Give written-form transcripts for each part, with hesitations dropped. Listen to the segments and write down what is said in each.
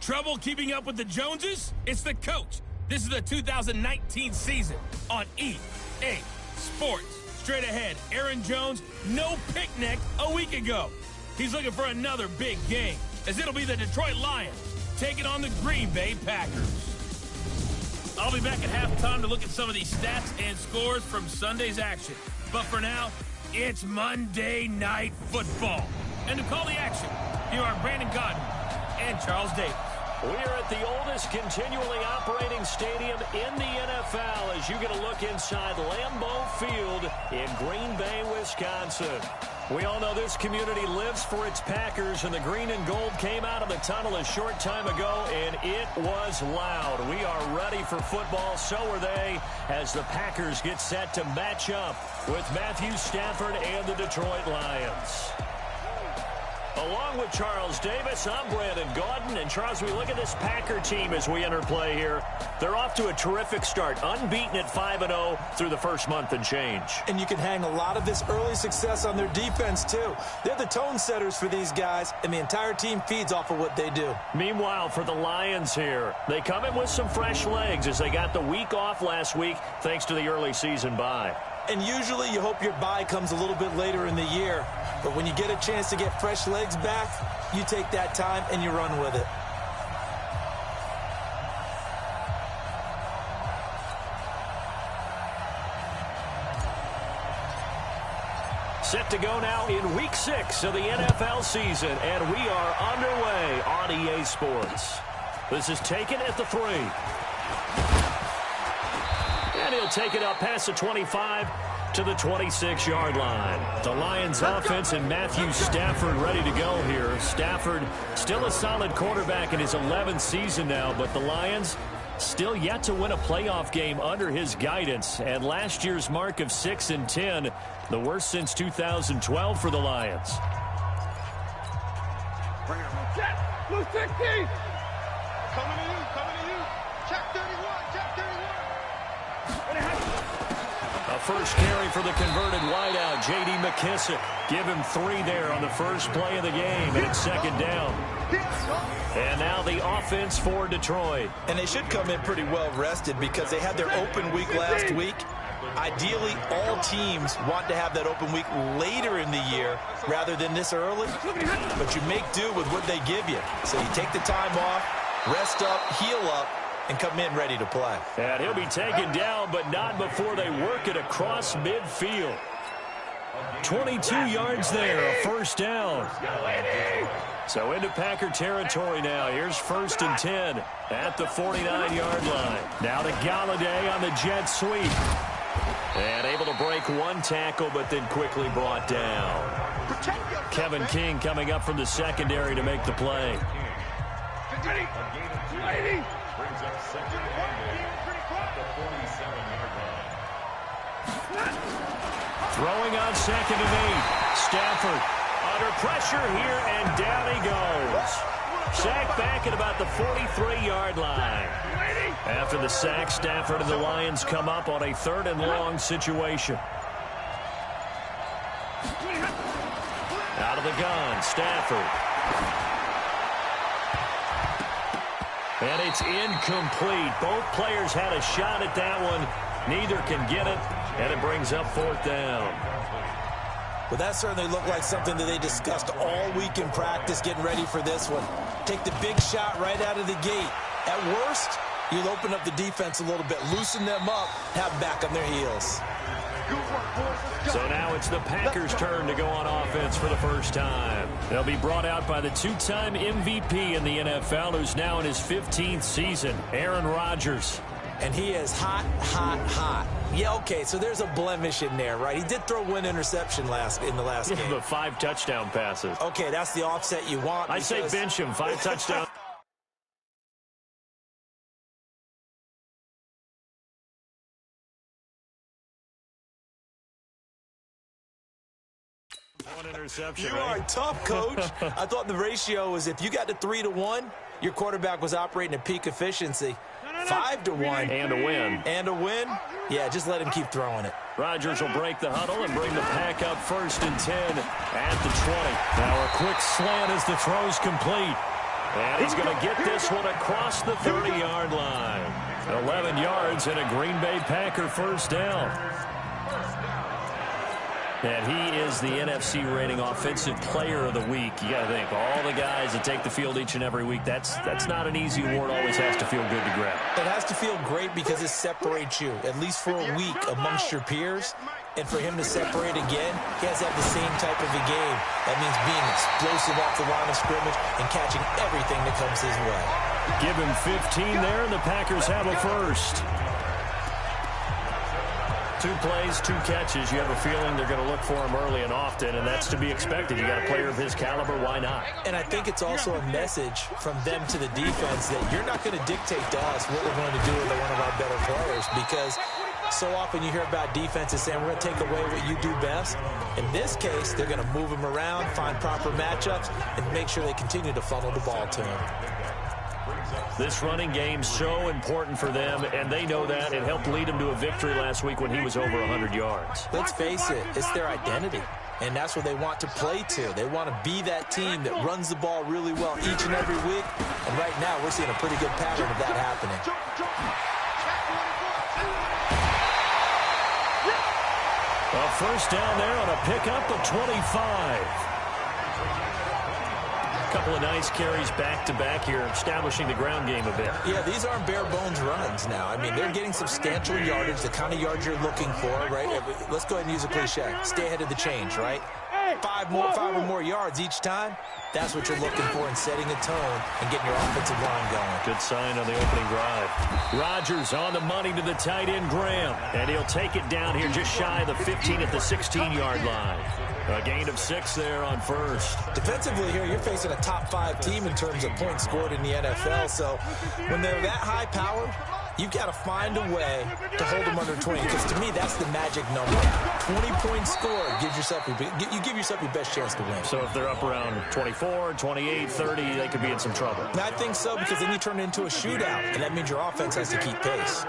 Trouble keeping up with the Joneses? It's the coach. This is the 2019 season on EA Sports. Straight ahead, Aaron Jones, no picnic a week ago. He's looking for another big game, as it'll be the Detroit Lions taking on the Green Bay Packers. I'll be back at halftime to look at some of these stats and scores from Sunday's action. But for now, it's Monday Night Football. And to call the action, here are Brandon Godden and Charles Davis. We are at the oldest continually operating stadium in the NFL as you get a look inside Lambeau Field in Green Bay, Wisconsin. We all know this community lives for its Packers, and the green and gold came out of the tunnel a short time ago, and it was loud. We are ready for football, so are they, as the Packers get set to match up with Matthew Stafford and the Detroit Lions. Along with Charles Davis, I'm Brandon Gaudin. And, Charles, we look at this Packer team as we enter play here. They're off to a terrific start, unbeaten at 5-0 through the first month and change. And you can hang a lot of this early success on their defense, too. They're the tone setters for these guys, and the entire team feeds off of what they do. Meanwhile, for the Lions here, they come in with some fresh legs as they got the week off last week thanks to the early season bye. And usually you hope your bye comes a little bit later in the year. But when you get a chance to get fresh legs back, you take that time and you run with it. Set to go now in Week 6 of the NFL season, and we are underway on EA Sports. This is taken at the 3. And he'll take it up past the 25 to the 26-yard line. The Lions offense and Matthew Stafford ready to go here. Stafford still a solid quarterback in his 11th season now, but the Lions still yet to win a playoff game under his guidance. And last year's mark of 6-10, the worst since 2012 for the Lions. Bring it on. Jet, blue 60. Coming to you. Check 31, check 31. A first carry for the converted wideout, J.D. McKissick. Give him 3 there on the first play of the game, and it's second down. And now the offense for Detroit. And they should come in pretty well rested because they had their open week last week. Ideally, all teams want to have that open week later in the year rather than this early. But you make do with what they give you. So you take the time off, rest up, heal up, and come in ready to play. And he'll be taken down, but not before they work it across midfield. 22 yards there, a first down. So into Packer territory now. Here's 1st and 10 at the 49-yard line. Now to Galladay on the jet sweep. And able to break one tackle, but then quickly brought down. Kevin King coming up from the secondary to make the play. Throwing on 2nd and 8. Stafford under pressure here, and down he goes. Sack back at about the 43-yard line. After the sack, Stafford and the Lions come up on a 3rd and long situation. Out of the gun, Stafford. And it's incomplete. Both players had a shot at that one. Neither can get it, and it brings up 4th down. Well, that certainly looked like something that they discussed all week in practice getting ready for this one. Take the big shot right out of the gate. At worst, you'll open up the defense a little bit, loosen them up, have them back on their heels. So now it's the Packers' turn to go on offense for the first time. They'll be brought out by the 2-time MVP in the NFL, who's now in his 15th season, Aaron Rodgers. And he is hot, hot, hot. Yeah, okay, so there's a blemish in there, right? He did throw one interception in the last game. But 5 touchdown passes. Okay, that's the offset you want. I say bench him, 5 touchdowns. One interception. You are tough, Coach. I thought the ratio was if you got to 3-1, your quarterback was operating at peak efficiency. 5-1. And a win. And a win? Yeah, just let him keep throwing it. Rodgers will break the huddle and bring the pack up 1st and 10 at the 20. Now a quick slant as the throw's complete. And he's going to get this one across the 30-yard line. 11 yards and a Green Bay Packer first down. And he is the NFC rating Offensive Player of the Week. You got to think, all the guys that take the field each and every week, that's not an easy award. Always has to feel good to grab. It has to feel great because it separates you, at least for a week, amongst your peers. And for him to separate again, he has to have the same type of a game. That means being explosive off the line of scrimmage and catching everything that comes his way. Give him 15 there, and the Packers have a first. 2 plays, 2 catches. You have a feeling they're going to look for him early and often, and that's to be expected. You got a player of his caliber, why not? And I think it's also a message from them to the defense that you're not going to dictate to us what we're going to do with one of our better players, because so often you hear about defenses saying we're going to take away what you do best. In this case, they're going to move him around, find proper matchups, and make sure they continue to funnel the ball to him. This running game's so important for them, and they know that. It helped lead them to a victory last week when he was over 100 yards. Let's face it, it's their identity, and that's what they want to play to. They want to be that team that runs the ball really well each and every week, and right now we're seeing a pretty good pattern of that happening. A first down there on a pickup of 25. Couple of nice carries back-to-back here, establishing the ground game a bit. Yeah, these aren't bare-bones runs now. I mean, they're getting substantial yardage, the kind of yards you're looking for, right? Let's go ahead and use a cliche. Stay ahead of the change, right? 5 or more yards each time. That's what you're looking for in setting a tone and getting your offensive line going. Good sign on the opening drive. Rodgers on the money to the tight end, Graham. And he'll take it down here just shy of the 15 at the 16-yard line. A gain of 6 there on first. Defensively here, you're facing a top 5 team in terms of points scored in the NFL. So when they're that high-powered, you've got to find a way to hold them under 20, because to me, that's the magic number. 20 points scored, you give yourself your best chance to win. So if they're up around 24, 28, 30, they could be in some trouble. And I think so, because then you turn it into a shootout, and that means your offense has to keep pace.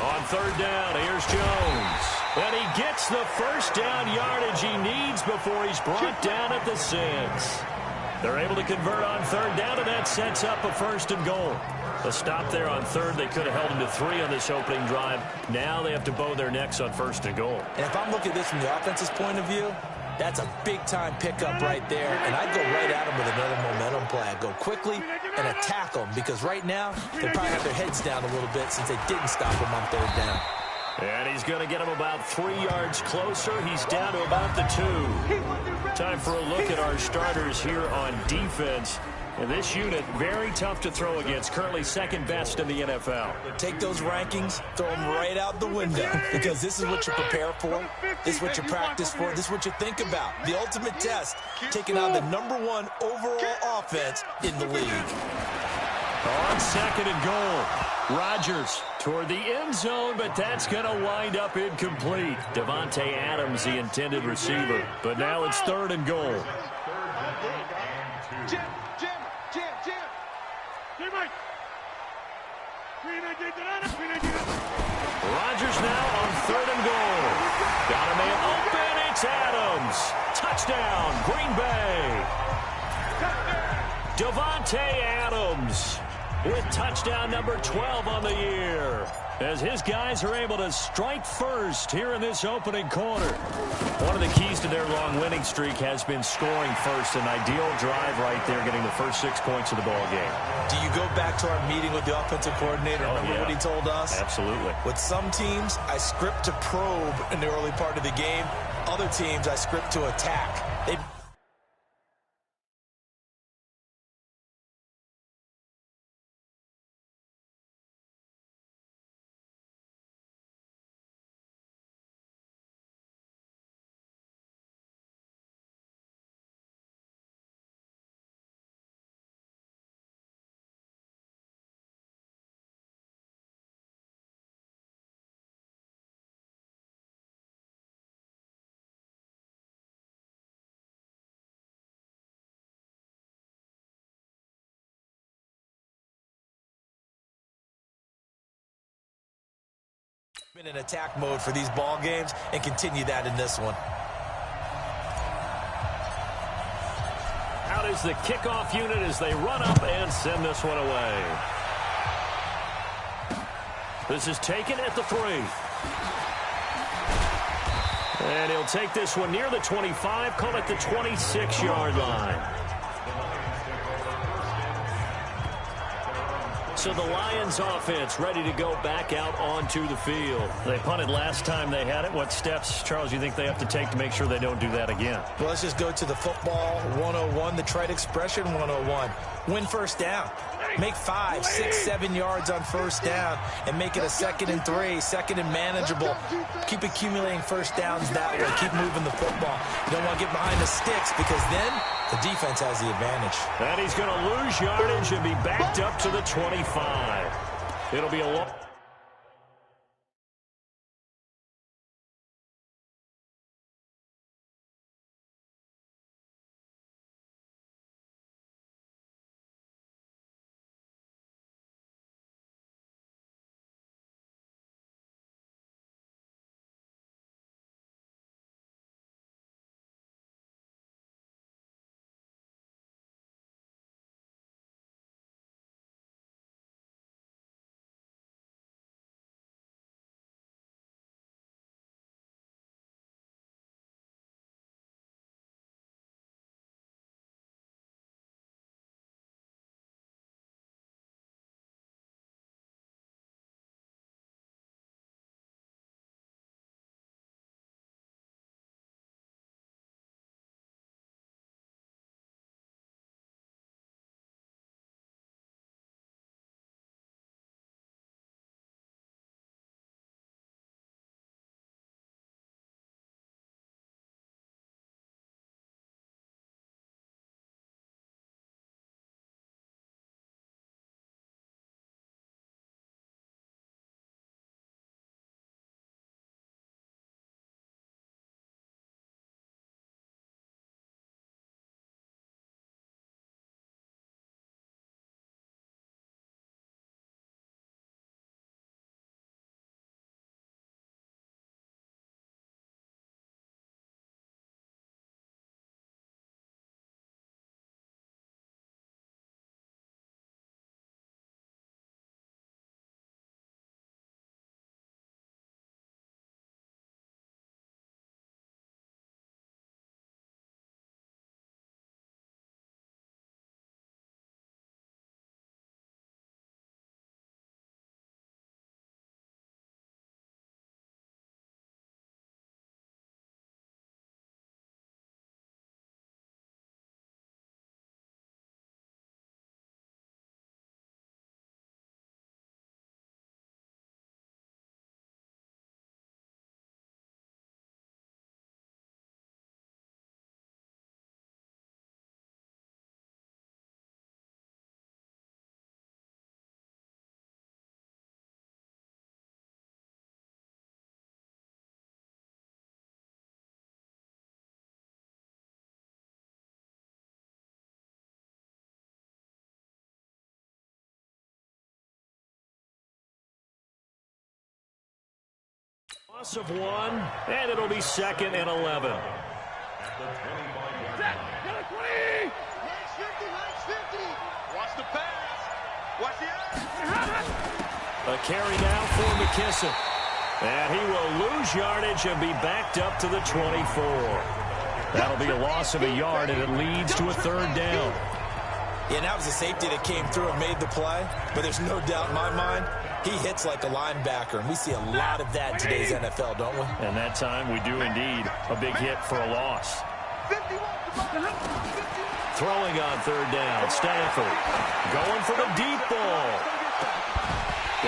On third down, here's Jones. And he gets the first down yardage he needs before he's brought down at the 6. They're able to convert on third down, and that sets up a first and goal. A stop there on third. They could have held him to 3 on this opening drive. Now they have to bow their necks on first and goal. And if I'm looking at this from the offense's point of view, that's a big-time pickup right there. And I'd go right at him with another momentum play. I'd go quickly and attack them, because right now they probably have their heads down a little bit since they didn't stop him on third down. And he's going to get him about 3 yards closer. He's down to about the 2. Time for a look at our starters here on defense. And this unit, very tough to throw against. Currently second best in the NFL. Take those rankings, throw them right out the window, because this is what you prepare for. This is what you practice for. This is what you think about. The ultimate test, taking on the #1 overall offense in the league. On second and goal, Rodgers toward the end zone, but that's going to wind up incomplete. Davante Adams, the intended receiver. But now it's third and goal. Rodgers now on third and goal. Got a man open. It's Adams. Touchdown, Green Bay. Davante Adams with touchdown number 12 on the year, as his guys are able to strike first here in this opening quarter. One of the keys to their long winning streak has been scoring first. An ideal drive right there, getting the first 6 points of the ball game. Do you go back to our meeting with the offensive coordinator? Remember what he told us? Absolutely. With some teams, I script to probe in the early part of the game. Other teams, I script to attack. Been in attack mode for these ball games and continue that in this one. is the kickoff unit as they run up and send this one away. This is taken at the 3. And he'll take this one near the 25, call it the 26-yard line. So the Lions offense ready to go back out onto the field. They punted last time they had it. What steps, Charles, you think they have to take to make sure they don't do that again? Well, let's just go to the football 101, the trite expression 101. Win first down. Make 5, 6, 7 yards on first down and make it a 2nd and 3, 2nd and manageable. Keep accumulating first downs that way. Keep moving the football. You don't want to get behind the sticks because then the defense has the advantage. And he's going to lose yardage and be backed up to the 25. It'll be a long... Loss of 1, and it'll be 2nd and 11. Watch the pass. Watch the A carry now for McKissick. And he will lose yardage and be backed up to the 24. That'll be a loss of a yard, and it leads to a 3rd down. Yeah, and that was a safety that came through and made the play. But there's no doubt in my mind, he hits like a linebacker. And we see a lot of that in today's NFL, don't we? And that time we do indeed. A big hit for a loss. Throwing on 3rd down, Stanford. Going for the deep ball.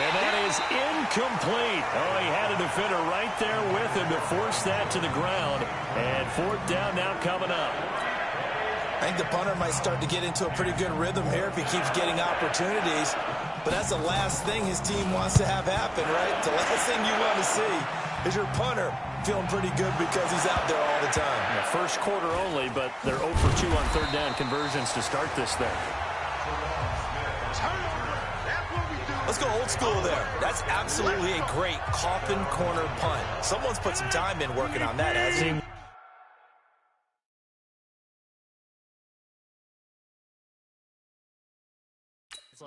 And that is incomplete. Oh, he had a defender right there with him to force that to the ground. And 4th down now coming up. I think the punter might start to get into a pretty good rhythm here if he keeps getting opportunities. But that's the last thing his team wants to have happen, right? The last thing you want to see is your punter feeling pretty good because he's out there all the time. Yeah, first quarter only, but they're 0 for 2 on 3rd down conversions to start this thing. Let's go old school there. That's absolutely a great coffin corner punt. Someone's put some time in working on that, hasn't he?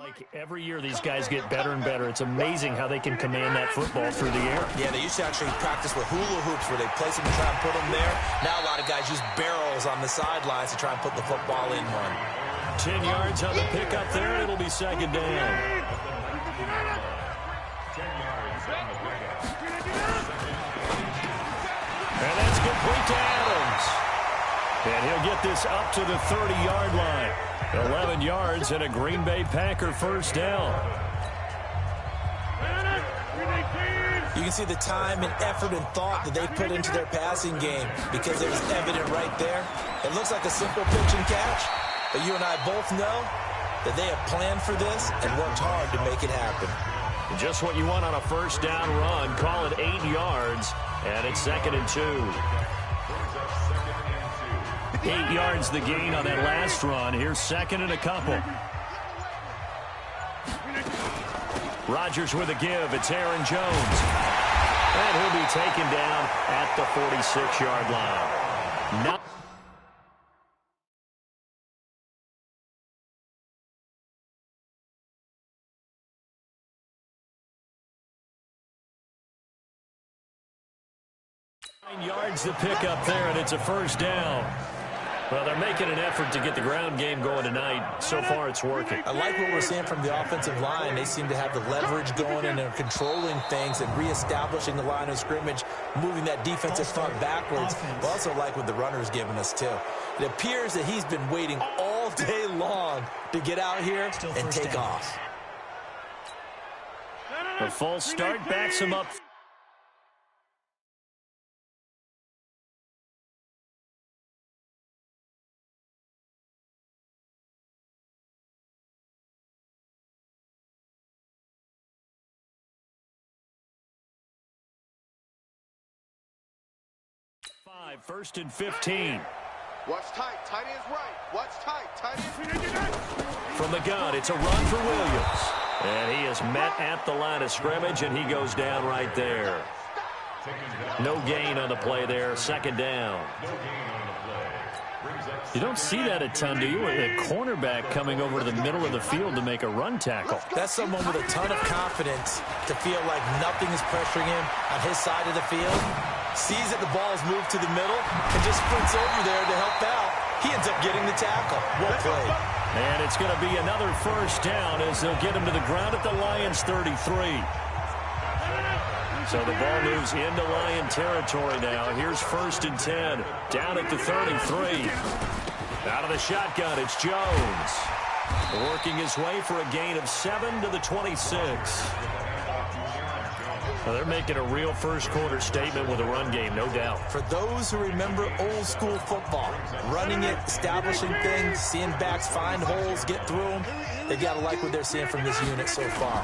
Like every year these guys get better and better. It's amazing how they can command that football through the air. Yeah, they used to actually practice with hula hoops where they place them and try and put them there. Now a lot of guys use barrels on the sidelines to try and put the football in one. 10 yards on the pickup there, and it'll be second down. And that's complete to Adams. And he'll get this up to the 30-yard line. 11 yards and a Green Bay Packer first down. You can see the time and effort and thought that they put into their passing game because it was evident right there. It looks like a simple pitch and catch, but you and I both know that they have planned for this and worked hard to make it happen. Just what you want on a first down run. Call it 8 yards, and it's 2nd and 2. 8 yards the gain on that last run. Here's 2nd and a couple. Rodgers with a give. It's Aaron Jones. And he'll be taken down at the 46-yard line. Now 9 yards to pick up there, and it's a first down. Well, they're making an effort to get the ground game going tonight. So far, it's working. I like what we're seeing from the offensive line. They seem to have the leverage going and they're controlling things and reestablishing the line of scrimmage, moving that defensive front backwards. I also like what the runner's giving us, too. It appears that he's been waiting all day long to get out here and take off. A false start backs him up. First and 15. Watch tight. Tight end's right. Watch tight. Tight end's From the gun, it's a run for Williams. And he is met at the line of scrimmage, and he goes down right there. No gain on the play there. 2nd down. You don't see that a ton, do you? A cornerback coming over to the middle of the field to make a run tackle. That's someone with a ton of confidence to feel like nothing is pressuring him on his side of the field. Sees that the ball's moved to the middle and just sprints over there to help out. He ends up getting the tackle. Well played. And it's going to be another first down as they'll get him to the ground at the Lions 33. So the ball moves into Lion territory now. Here's 1st and 10. Down at the 33. Out of the shotgun, it's Jones. Working his way for a gain of 7 to the 26. Well, they're making a real first-quarter statement with a run game, no doubt. For those who remember old-school football, running it, establishing things, seeing backs find holes, get through them, they've got to like what they're seeing from this unit so far.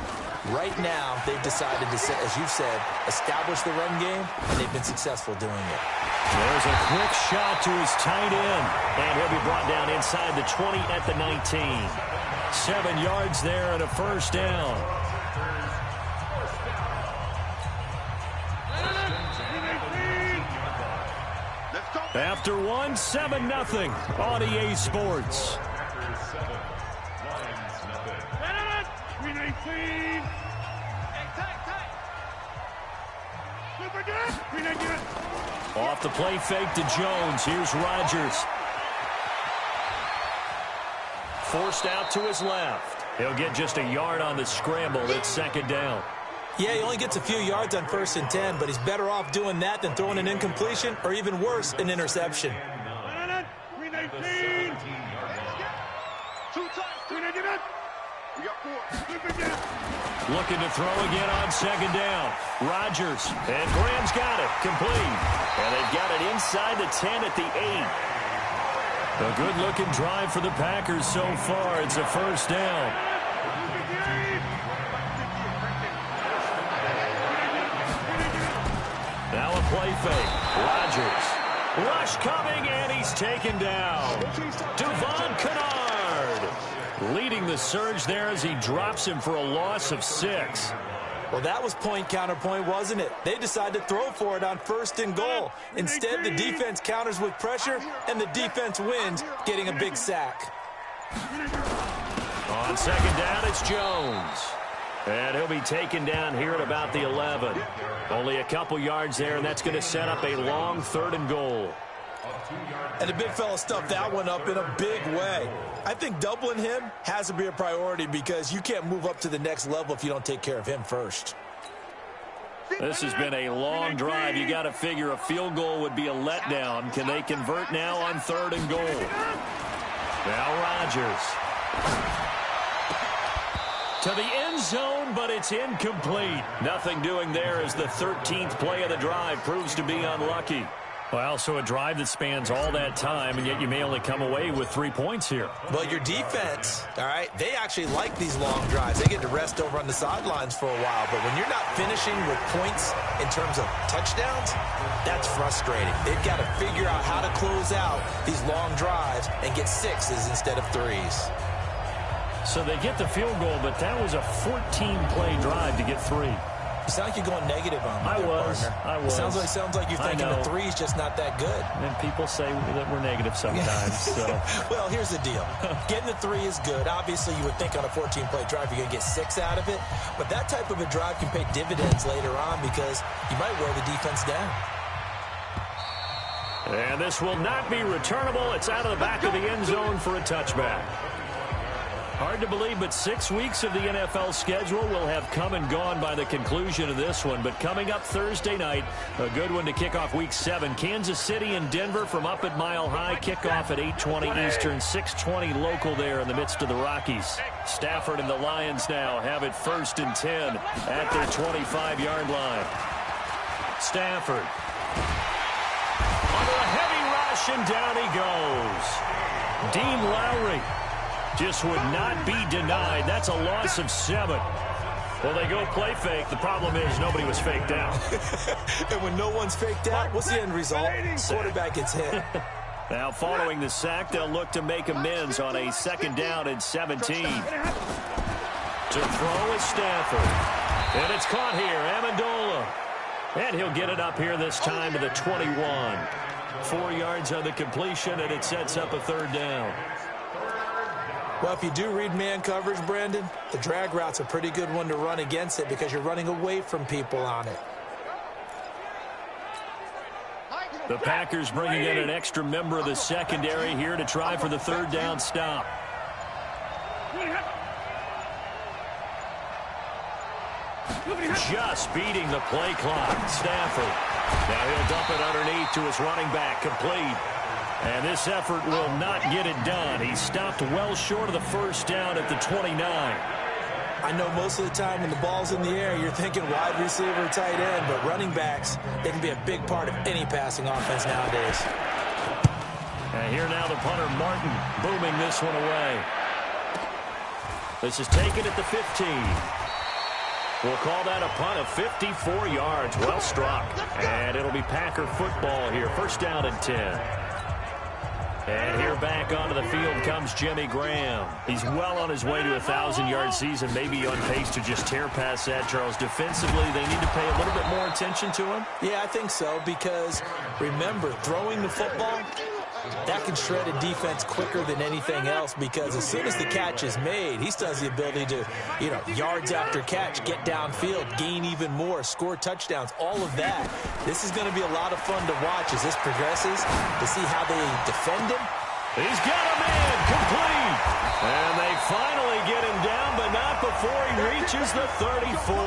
Right now, they've decided to, as you've said, establish the run game, and they've been successful doing it. There's a quick shot to his tight end, and he'll be brought down inside the 20 at the 19. 7 yards there and a first down. After one, 7-0 on EA Sports. Off the play fake to Jones. Here's Rodgers. Forced out to his left. He'll get just a yard on the scramble. It's 2nd down. Yeah, he only gets a few yards on 1st and 10, but he's better off doing that than throwing an incompletion or even worse, an interception. Looking to throw again on 2nd down. Rodgers, and Graham's got it, complete. And they've got it inside the 10 at the 8. A good-looking drive for the Packers so far. It's a first down. Now a play fake. Rodgers. Rush coming, and he's taken down. Devon Kennard leading the surge there as he drops him for a loss of 6. Well, that was point counterpoint, wasn't it? They decided to throw for it on 1st and goal. Instead, the defense counters with pressure, and the defense wins, getting a big sack. On second down, it's Jones. And he'll be taken down here at about the 11. Only a couple yards there, and that's going to set up a long 3rd and goal. And the big fella stuffed that one up in a big way. I think doubling him has to be a priority because you can't move up to the next level if you don't take care of him first. This has been a long drive. You got to figure a field goal would be a letdown. Can they convert now on 3rd and goal? Now Rodgers. To the end zone, but it's incomplete. Nothing doing there as the 13th play of the drive proves to be unlucky. Well, so a drive that spans all that time, and yet you may only come away with 3 points here. Well, your defense, all right, they actually like these long drives. They get to rest over on the sidelines for a while, but when you're not finishing with points in terms of touchdowns, that's frustrating. They've got to figure out how to close out these long drives and get 6s instead of 3s. So they get the field goal, but that was a 14-play drive to get 3. You sound like you're going negative on me. I was. Sounds like you're thinking the 3's just not that good. And people say that we're negative sometimes. So. Well, here's the deal. Getting the 3 is good. Obviously, you would think on a 14-play drive you're going to get 6 out of it. But that type of a drive can pay dividends later on because you might wear the defense down. And this will not be returnable. It's out of the back of the end zone for a touchback. Hard to believe, but 6 weeks of the NFL schedule will have come and gone by the conclusion of this one. But coming up Thursday night, a good one to kick off Week 7. Kansas City and Denver from up at Mile High. Kickoff at 8:20 Eastern, 6:20 local there in the midst of the Rockies. Stafford and the Lions now have it 1st and 10 at their 25-yard line. Stafford. Under a heavy rush, and down he goes. Dean Lowry just would not be denied. That's a loss of 7. Well, they go play fake. The problem is nobody was faked out. And when no one's faked out, what's the end result? Quarterback gets hit. Now, following the sack, they'll look to make amends on a 2nd down and 17. To throw is Stafford. And it's caught here. Amendola. And he'll get it up here this time to the 21. 4 yards on the completion, and it sets up a 3rd down. Well, if you do read man coverage, Brandon, the drag route's a pretty good one to run against it because you're running away from people on it. The Packers bringing in an extra member of the secondary here to try for the 3rd down stop. Just beating the play clock. Stafford. Now he'll dump it underneath to his running back. Complete. And this effort will not get it done. He stopped well short of the 1st down at the 29. I know most of the time when the ball's in the air, you're thinking wide receiver, tight end, but running backs, they can be a big part of any passing offense nowadays. And here now the punter, Martin, booming this one away. This is taken at the 15. We'll call that a punt of 54 yards. Well struck. And it'll be Packer football here. 1st down and 10. And here back onto the field comes Jimmy Graham. He's well on his way to a 1,000-yard season, maybe on pace to just tear past that, Charles. Defensively, they need to pay a little bit more attention to him? Yeah, I think so, because remember, throwing the football, that can shred a defense quicker than anything else because as soon as the catch is made, he still has the ability to, yards after catch, get downfield, gain even more, score touchdowns, all of that. This is going to be a lot of fun to watch as this progresses to see how they defend him. He's got a man complete. And they finally get him down, but not before he reaches the 34.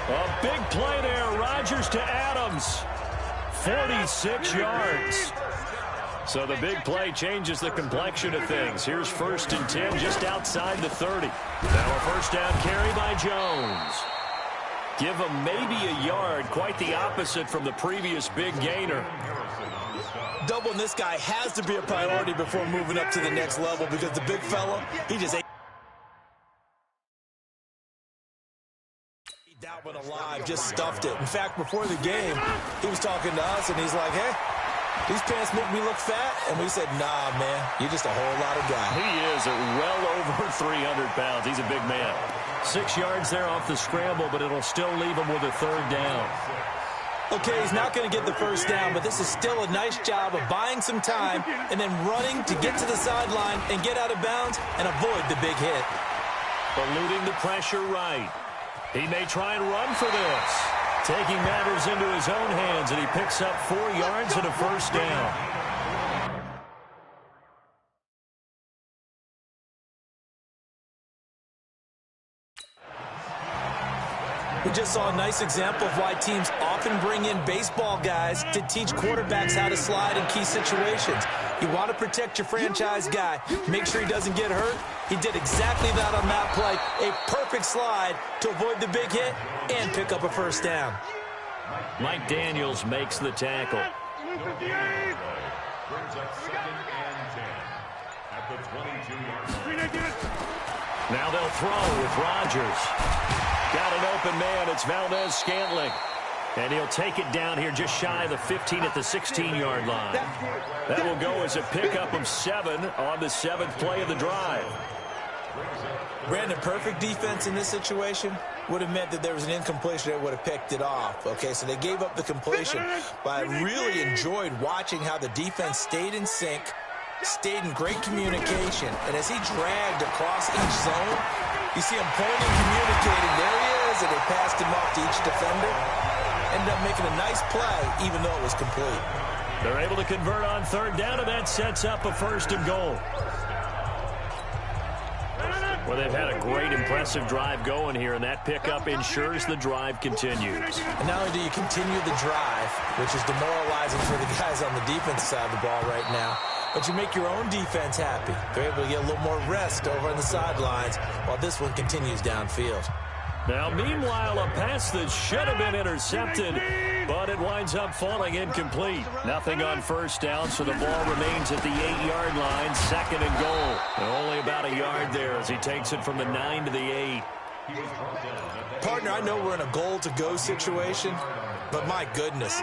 A big play there. Rodgers to Adams. 46 yards. So the big play changes the complexion of things. Here's 1st and 10 just outside the 30. Now a 1st down carry by Jones. Give him maybe a yard, quite the opposite from the previous big gainer. Doubling this guy has to be a priority before moving up to the next level because the big fella, he just ate that one alive, just stuffed it. In fact, before the game, he was talking to us, and he's like, hey, these pants make me look fat? And we said, nah, man, you're just a whole lot of guy. He is at well over 300 pounds. He's a big man. 6 yards there off the scramble, but it'll still leave him with a 3rd down. Okay, he's not going to get the first down, but this is still a nice job of buying some time and then running to get to the sideline and get out of bounds and avoid the big hit. Eluding the pressure right. He may try and run for this. Taking matters into his own hands, and he picks up 4 yards and a first down. We just saw a nice example of why teams often bring in baseball guys to teach quarterbacks how to slide in key situations. You want to protect your franchise guy. Make sure he doesn't get hurt. He did exactly that on that play. A perfect slide to avoid the big hit and pick up a first down. Mike Daniels makes the tackle. Now they'll throw with Rodgers. Got an open man. It's Valdez-Scantling. And he'll take it down here just shy of the 15 at the 16-yard line. That will go as a pickup of 7 on the 7th play of the drive. Brandon, perfect defense in this situation would have meant that there was an incompletion that would have picked it off. Okay, so they gave up the completion. But I really enjoyed watching how the defense stayed in sync, stayed in great communication. And as he dragged across each zone, you see him pointing, communicating. There he is, and they passed him off to each defender. Ended up making a nice play, even though it was complete. They're able to convert on 3rd down, and that sets up a 1st and goal. Well, they've had a great, impressive drive going here, and that pickup ensures the drive continues. And not only do you continue the drive, which is demoralizing for the guys on the defensive side of the ball right now, but you make your own defense happy. They're able to get a little more rest over on the sidelines while this one continues downfield. Now, meanwhile, a pass that should have been intercepted, but it winds up falling incomplete. Nothing on 1st down, so the ball remains at the 8-yard line, 2nd and goal. And only about a yard there as he takes it from the 9 to the 8. Partner, I know we're in a goal-to-go situation, but my goodness,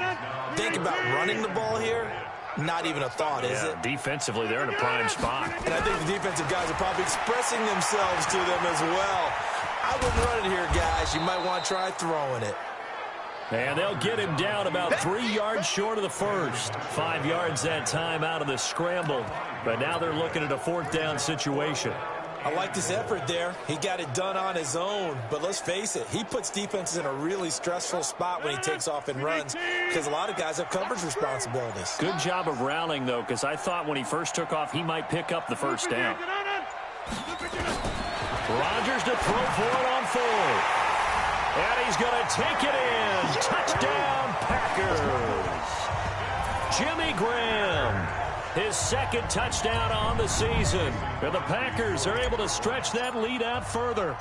think about running the ball here. Not even a thought, is it? Defensively, they're in a prime spot. And I think the defensive guys are probably expressing themselves to them as well. I wouldn't run it here, guys. You might want to try throwing it. And they'll get him down about 3 yards short of the 1st. 5 yards that time out of the scramble. But now they're looking at a 4th down situation. I like this effort there. He got it done on his own. But let's face it, he puts defenses in a really stressful spot when he takes off and runs because a lot of guys have coverage responsibilities. Good job of rallying, though, because I thought when he first took off, he might pick up the 1st down. Rodgers to throw for it on 4th. And he's going to take it in. Touchdown, Packers. Jimmy Graham, his 2nd touchdown on the season. And the Packers are able to stretch that lead out further.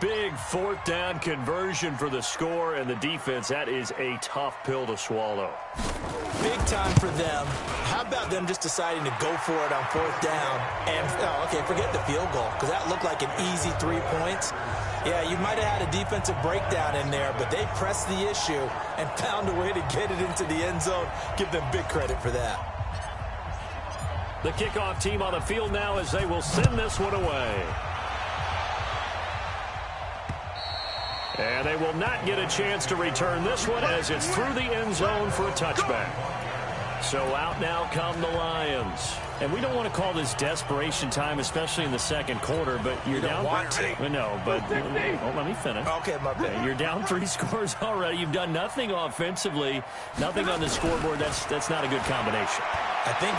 Big 4th down conversion for the score, and the defense, that is a tough pill to swallow. Big time for them. How about them just deciding to go for it on 4th down? And, okay, forget the field goal, because that looked like an easy 3 points. Yeah, you might have had a defensive breakdown in there, but they pressed the issue and found a way to get it into the end zone. Give them big credit for that. The kickoff team on the field now as they will send this one away. And they will not get a chance to return this one as it's through the end zone for a touchback. So out now come the Lions. And we don't want to call this desperation time, especially in the 2nd quarter, but you're down. Want to. No, but let me finish. Okay, my bad. You're down 3 scores already. You've done nothing offensively, nothing on the scoreboard. That's not a good combination. I think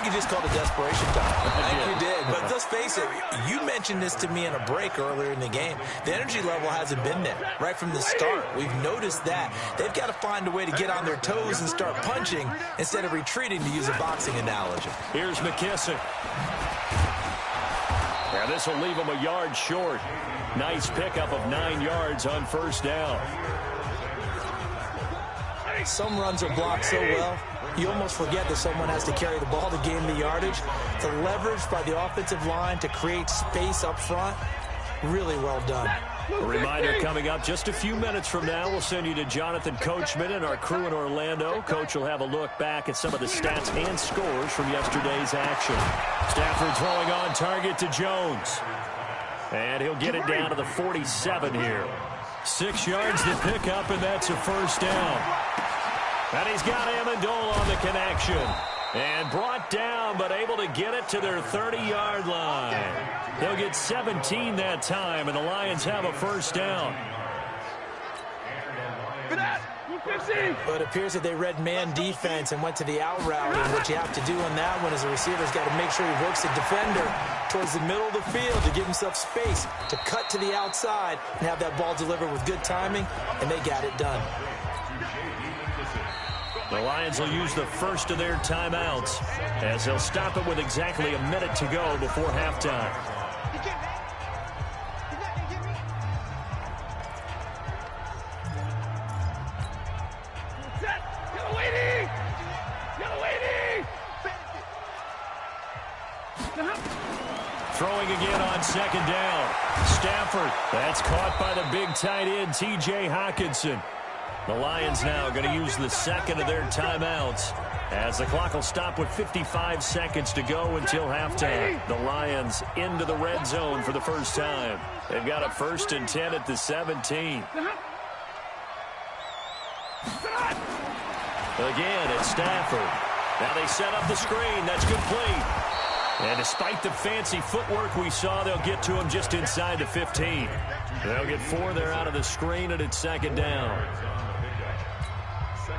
you just called it desperation time. I think you did. But let's face it, you mentioned this to me in a break earlier in the game. The energy level hasn't been there right from the start. We've noticed that. They've got to find a way to get on their toes and start punching instead of retreating, to use a boxing analogy. Here's McKissick. And this will leave him a yard short. Nice pickup of 9 yards on 1st down. Some runs are blocked so well, you almost forget that someone has to carry the ball to gain the yardage. The leverage by the offensive line to create space up front, really well done. A reminder coming up just a few minutes from now. We'll send you to Jonathan Coachman and our crew in Orlando. Coach will have a look back at some of the stats and scores from yesterday's action. Stafford throwing on target to Jones. And he'll get it down to the 47 here. 6 yards to pick up, and that's a first down. And he's got Amendola on the connection. And brought down, but able to get it to their 30-yard line. They'll get 17 that time, and the Lions have a first down. But it appears that they read man defense and went to the out route. And what you have to do on that one is the receiver's got to make sure he works the defender towards the middle of the field to give himself space to cut to the outside and have that ball delivered with good timing, and they got it done. The Lions will use the first of their timeouts as they'll stop it with exactly a minute to go before halftime. Throwing again on second down. Stafford. That's caught by the big tight end, T.J. Hockenson. The Lions now going to use the second of their timeouts as the clock will stop with 55 seconds to go until halftime. The Lions into the red zone for the first time. They've got a 1st and 10 at the 17. Again, it's Stafford. Now they set up the screen. That's complete. And despite the fancy footwork we saw, they'll get to him just inside the 15. They'll get 4 there out of the screen, and it's second down.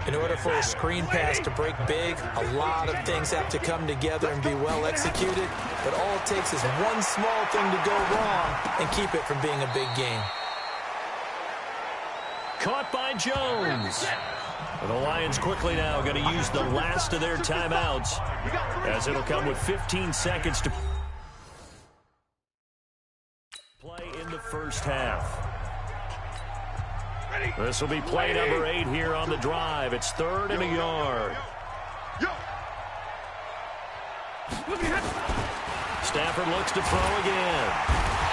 In order for a screen pass to break big, a lot of things have to come together and be well executed. But all it takes is one small thing to go wrong and keep it from being a big game. Caught by Jones. And the Lions quickly now going to use the last of their timeouts as it'll come with 15 seconds to play in the first half. This will be play number 8 here on the drive. It's 3rd and a yard. Stafford looks to throw again.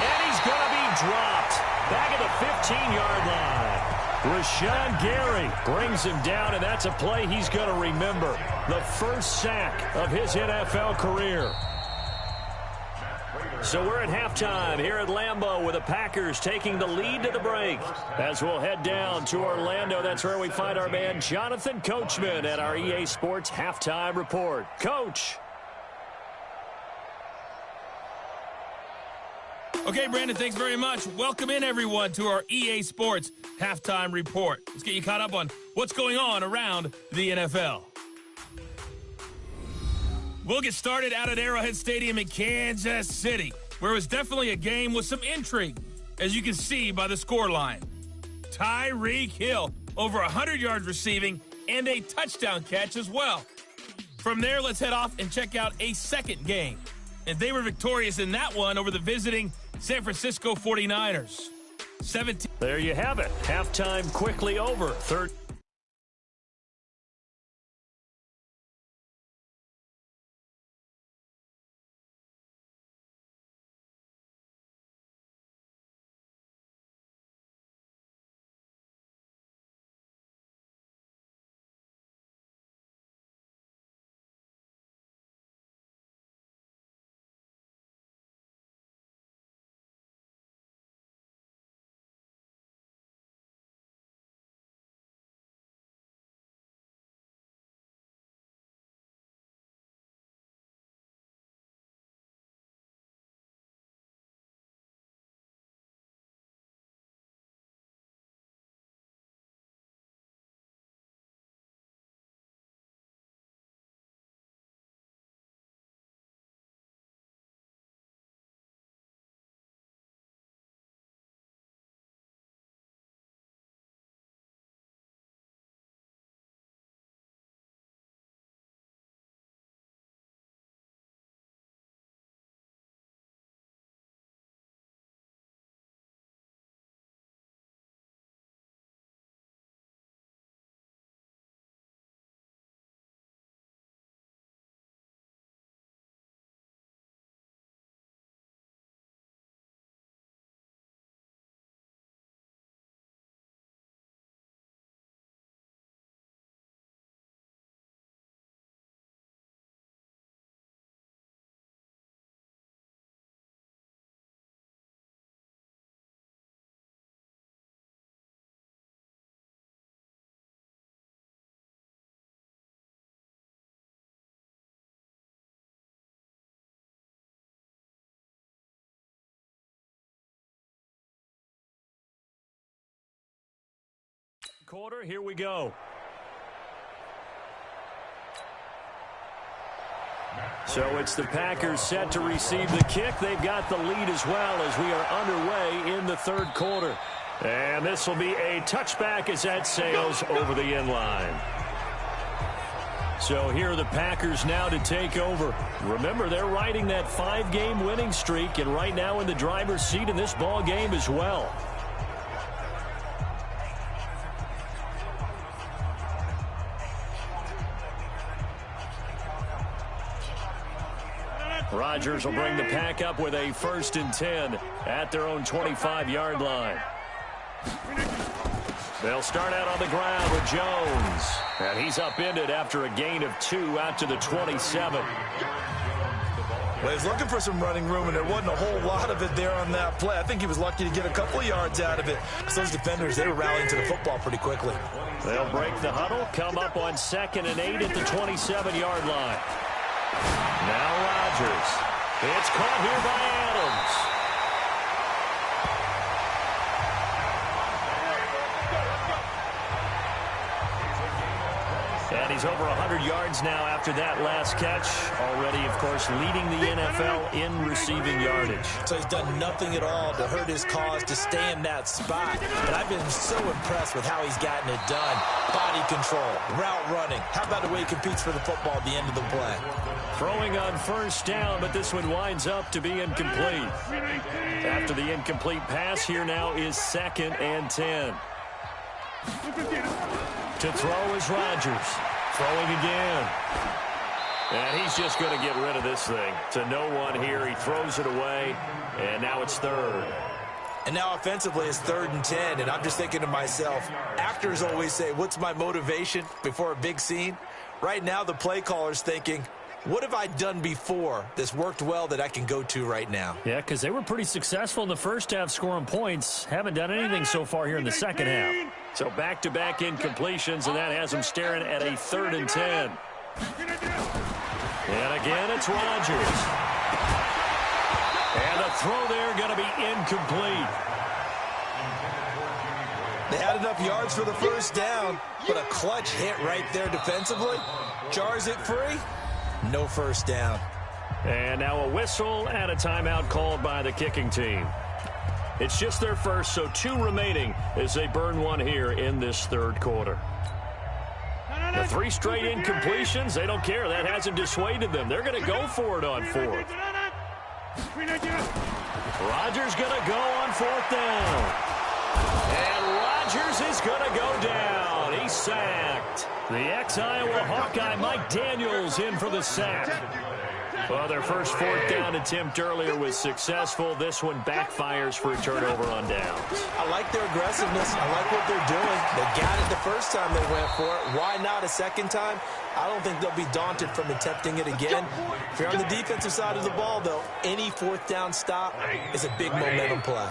And he's going to be dropped. Back at the 15-yard line. Rashawn Gary brings him down, and that's a play he's going to remember. The first sack of his NFL career. So we're at halftime here at Lambeau with the Packers taking the lead to the break. As we'll head down to Orlando, that's where we find our man Jonathan Coachman at our EA Sports Halftime Report. Coach. Okay, Brandon, thanks very much. Welcome in, everyone, to our EA Sports Halftime Report. Let's get you caught up on what's going on around the NFL. We'll get started out at Arrowhead Stadium in Kansas City, where it was definitely a game with some intrigue, as you can see by the scoreline. Tyreek Hill, over 100 yards receiving, and a touchdown catch as well. From there, let's head off and check out a second game. And they were victorious in that one over the visiting San Francisco 49ers. 17. There you have it. Halftime quickly over. Third. quarter. Here we go. So it's the Packers set to receive the kick. They've got the lead as well as we are underway in the third quarter. And this will be a touchback as that sails over the end line. So here are the Packers now to take over. Remember, they're riding that 5-game winning streak, and right now in the driver's seat in this ball game as well. Rodgers will bring the Pack up with a 1st and 10 at their own 25-yard line. They'll start out on the ground with Jones. And he's upended after a gain of 2 out to the 27. Well, he's looking for some running room, and there wasn't a whole lot of it there on that play. I think he was lucky to get a couple of yards out of it. Because those defenders, they were rallying to the football pretty quickly. They'll break the huddle, come up on 2nd and 8 at the 27-yard line. Now Rodgers. It's caught here by Adams. And he's over 100 yards now after that last catch. Already, of course, leading the NFL in receiving yardage. So he's done nothing at all to hurt his cause, to stay in that spot. But I've been so impressed with how he's gotten it done. Body control, route running. How about the way he competes for the football at the end of the play? Throwing on 1st down, but this one winds up to be incomplete. After the incomplete pass, here now is 2nd and 10. To throw is Rodgers. Throwing again. And he's just going to get rid of this thing. To no one here. He throws it away. And now it's 3rd. And now offensively it's 3rd and 10. And I'm just thinking to myself, actors always say, what's my motivation before a big scene? Right now the play caller's thinking, what have I done before that's worked well that I can go to right now? Yeah, because they were pretty successful in the first half scoring points. Haven't done anything so far here in the second half. So back-to-back incompletions, and that has them staring at a 3rd and 10. And again, it's Rodgers. And the throw there going to be incomplete. They had enough yards for the 1st down, but a clutch hit right there defensively. Jars it free. No 1st down. And now a whistle and a timeout called by the kicking team. It's just their first, so 2 remaining as they burn one here in this 3rd quarter. The 3 straight incompletions, they don't care. That hasn't dissuaded them. They're going to go for it on 4th. Rodgers going to go on 4th down. And Rodgers is going to go down. He's sacked. The ex-Iowa Hawkeye Mike Daniels in for the sack. Well, their first 4th down attempt earlier was successful. This one backfires for a turnover on downs. I like their aggressiveness. I like what they're doing. They got it the first time they went for it. Why not a second time? I don't think they'll be daunted from attempting it again. If you're on the defensive side of the ball, though, any 4th down stop is a big momentum play.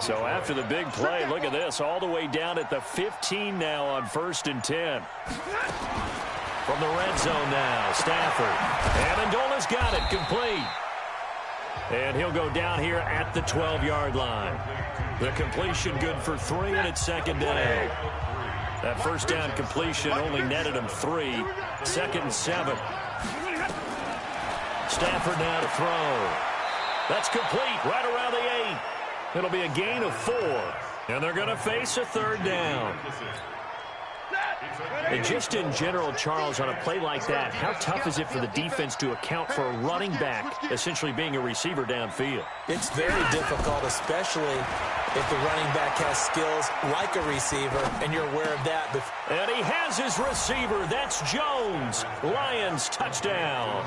So after the big play, look at this, all the way down at the 15 now on 1st and 10. From the red zone now, Stafford. Amendola's got it, complete. And he'll go down here at the 12-yard line. The completion good for 3, and it's 2nd down. That 1st down completion only netted him 3. 2nd and 7. Stafford now to throw. That's complete right around the 8. It'll be a gain of 4. And they're going to face a 3rd down. And just in general, Charles, on a play like that, how tough is it for the defense to account for a running back essentially being a receiver downfield? It's very difficult, especially if the running back has skills like a receiver, and you're aware of that. And he has his receiver. That's Jones. Lions touchdown.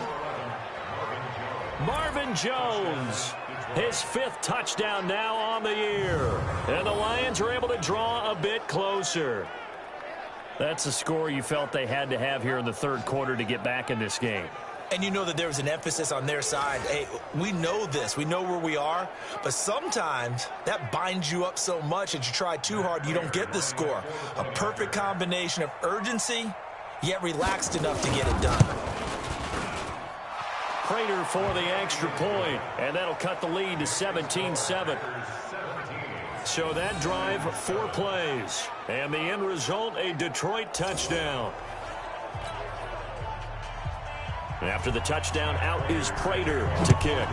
Marvin Jones. His 5th touchdown now on the year. And the Lions are able to draw a bit closer. That's a score you felt they had to have here in the 3rd quarter to get back in this game. And you know that there was an emphasis on their side. Hey, we know this. We know where we are. But sometimes that binds you up so much that you try too hard, you don't get the score. A perfect combination of urgency, yet relaxed enough to get it done. Prater for the extra point, and that'll cut the lead to 17-7. So that drive, 4 plays. And the end result, a Detroit touchdown. After the touchdown, out is Prater to kick.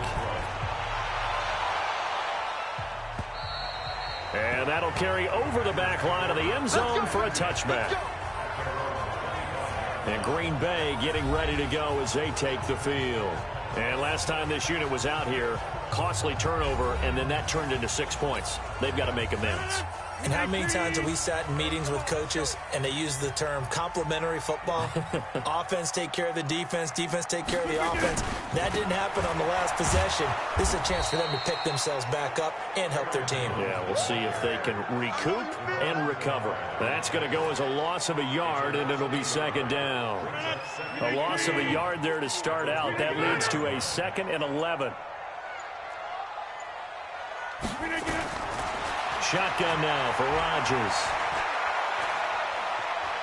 And that'll carry over the back line of the end zone for a touchback. And Green Bay getting ready to go as they take the field. And last time this unit was out here, costly turnover, and then that turned into 6 points. They've got to make amends. And how many times have we sat in meetings with coaches and they use the term complementary football? Offense take care of the defense, defense take care of the offense. That didn't happen on the last possession. This is a chance for them to pick themselves back up and help their team. Yeah, we'll see if they can recoup and recover. That's going to go as a loss of a yard, and it'll be second down. A loss of a yard there to start out. That leads to a 2nd and 11. Shotgun now for Rodgers.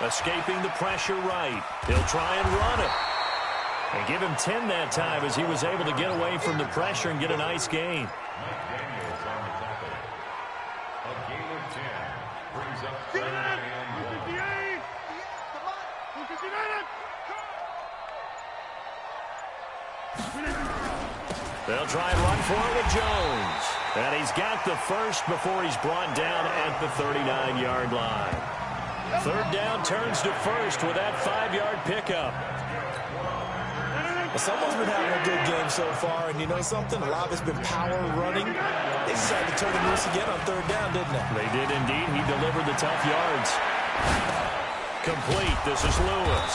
Escaping the pressure right. He'll try and run it. And give him 10 that time as he was able to get away from the pressure and get a nice gain. They'll try and run for it with Jones. And he's got the first before he's brought down at the 39-yard line. Third down turns to first with that 5-yard pickup. Well, someone's been having a good game so far, and you know something? A lot of it's been power running. They decided to turn him loose again on third down, didn't they? They did indeed. He delivered the tough yards. Complete. This is Lewis.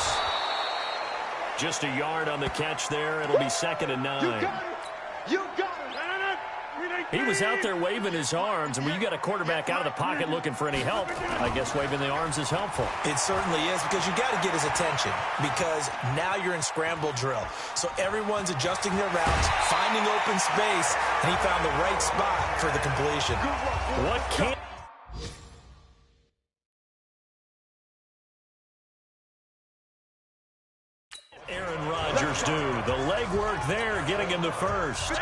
Just a yard on the catch there. It'll be 2nd and 9. You got it. You got it. He was out there waving his arms, and when you got a quarterback out of the pocket looking for any help, I guess waving the arms is helpful. It certainly is, because you got to get his attention, because now you're in scramble drill. So everyone's adjusting their routes, finding open space, and he found the right spot for the completion. What can't Aaron Rodgers do? The legwork there getting him the first.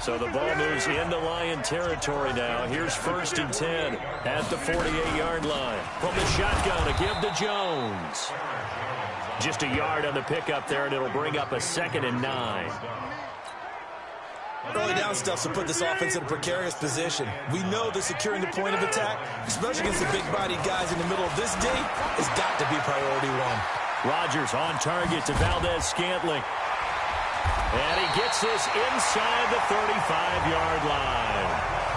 So the ball moves into Lion territory now. Here's 1st and 10 at the 48-yard line. From the shotgun to give to Jones. Just a yard on the pickup there, and it'll bring up a 2nd and 9. Early down stuff to put this offense in a precarious position. We know that securing the point of attack, especially against the big-bodied guys in the middle of this day, has got to be priority one. Rodgers on target to Valdez-Scantling. And he gets this inside the 35-yard line.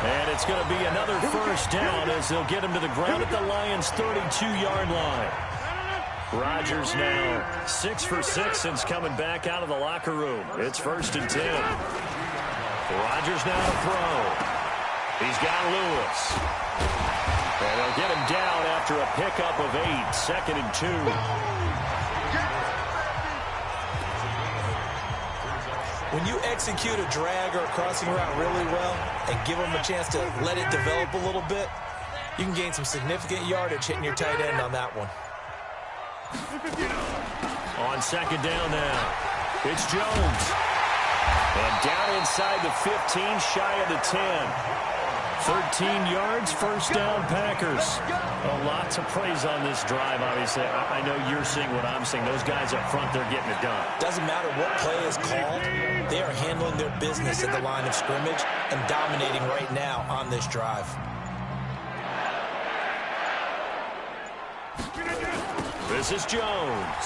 And it's going to be another first down as they'll get him to the ground at the Lions' 32-yard line. Rodgers now 6 for 6 since coming back out of the locker room. It's 1st and 10. Rodgers now to throw. He's got Lewis. And they'll get him down after a pickup of 8. 2nd and 2. When you execute a drag or a crossing route really well and give them a chance to let it develop a little bit, you can gain some significant yardage hitting your tight end on that one. On 2nd down now, it's Jones. And down inside the 15, shy of the 10. 13 yards, first down, Packers. A lot to praise on this drive, obviously. I know you're seeing what I'm seeing. Those guys up front, they're getting it done. Doesn't matter what play is called. They are handling their business at the line of scrimmage and dominating right now on this drive. This is Jones.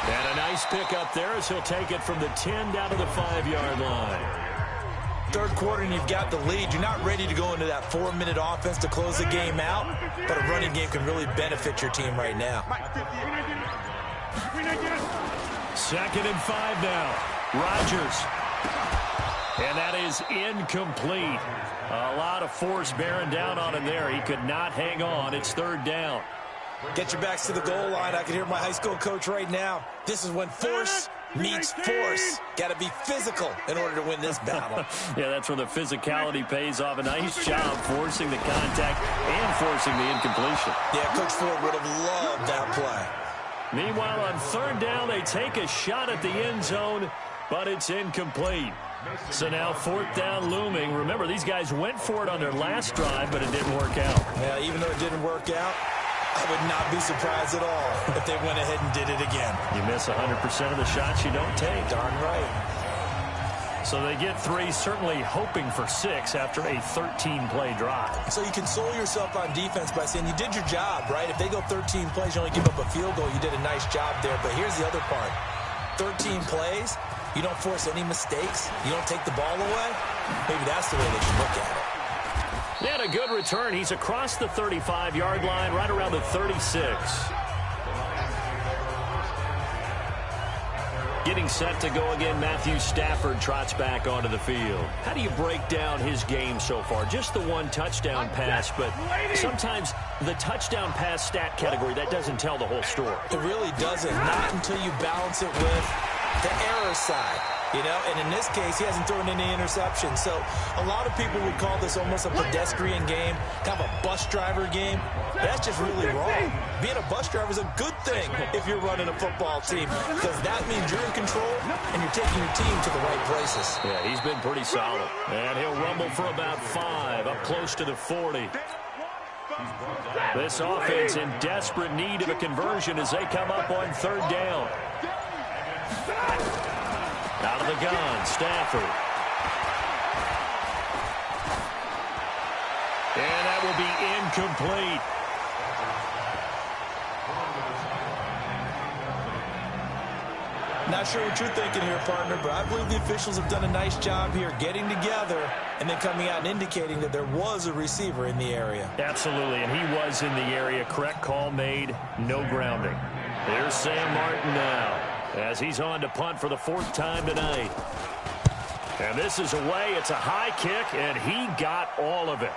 And a nice pick up there as he'll take it from the 10 down to the 5-yard line. Third quarter and you've got the lead. You're not ready to go into that 4-minute offense to close the game out, but a running game can really benefit your team right now. 2nd and 5 now. Rodgers. And that is incomplete. A lot of force bearing down on him there. He could not hang on. It's 3rd down. Get your backs to the goal line. I can hear my high school coach right now. This is when force meets force. Got to be physical in order to win this battle. Yeah, that's where the physicality pays off. A nice job forcing the contact and forcing the incompletion. Yeah, Coach Ford would have loved that play. Meanwhile, on 3rd down, they take a shot at the end zone, but it's incomplete. So now 4th down looming. Remember, these guys went for it on their last drive, but it didn't work out. Yeah, even though it didn't work out, I would not be surprised at all if they went ahead and did it again. You miss 100% of the shots you don't take. Darn right. So they get 3, certainly hoping for 6 after a 13-play drive. So you console yourself on defense by saying you did your job, right? If they go 13 plays, you only give up a field goal, you did a nice job there. But here's the other part. 13 plays, you don't force any mistakes, you don't take the ball away. Maybe that's the way they should look at it. And a good return. He's across the 35-yard line, right around the 36. Getting set to go again, Matthew Stafford trots back onto the field. How do you break down his game so far? Just the 1 touchdown pass, but sometimes the touchdown pass stat category, that doesn't tell the whole story. It really doesn't, not until you balance it with the error side. You know, and in this case, he hasn't thrown any interceptions. So a lot of people would call this almost a pedestrian game, kind of a bus driver game. That's just really wrong. Being a bus driver is a good thing if you're running a football team, because that means you're in control and you're taking your team to the right places. Yeah, he's been pretty solid. And he'll rumble for about 5, up close to the 40. This offense in desperate need of a conversion as they come up on 3rd down. Out of the gun, Stafford. And that will be incomplete. Not sure what you're thinking here, partner, but I believe the officials have done a nice job here getting together and then coming out and indicating that there was a receiver in the area. Absolutely, and he was in the area. Correct call made, no grounding. There's Sam Martin now, as he's on to punt for the 4th time tonight. And this is away. It's a high kick, and he got all of it.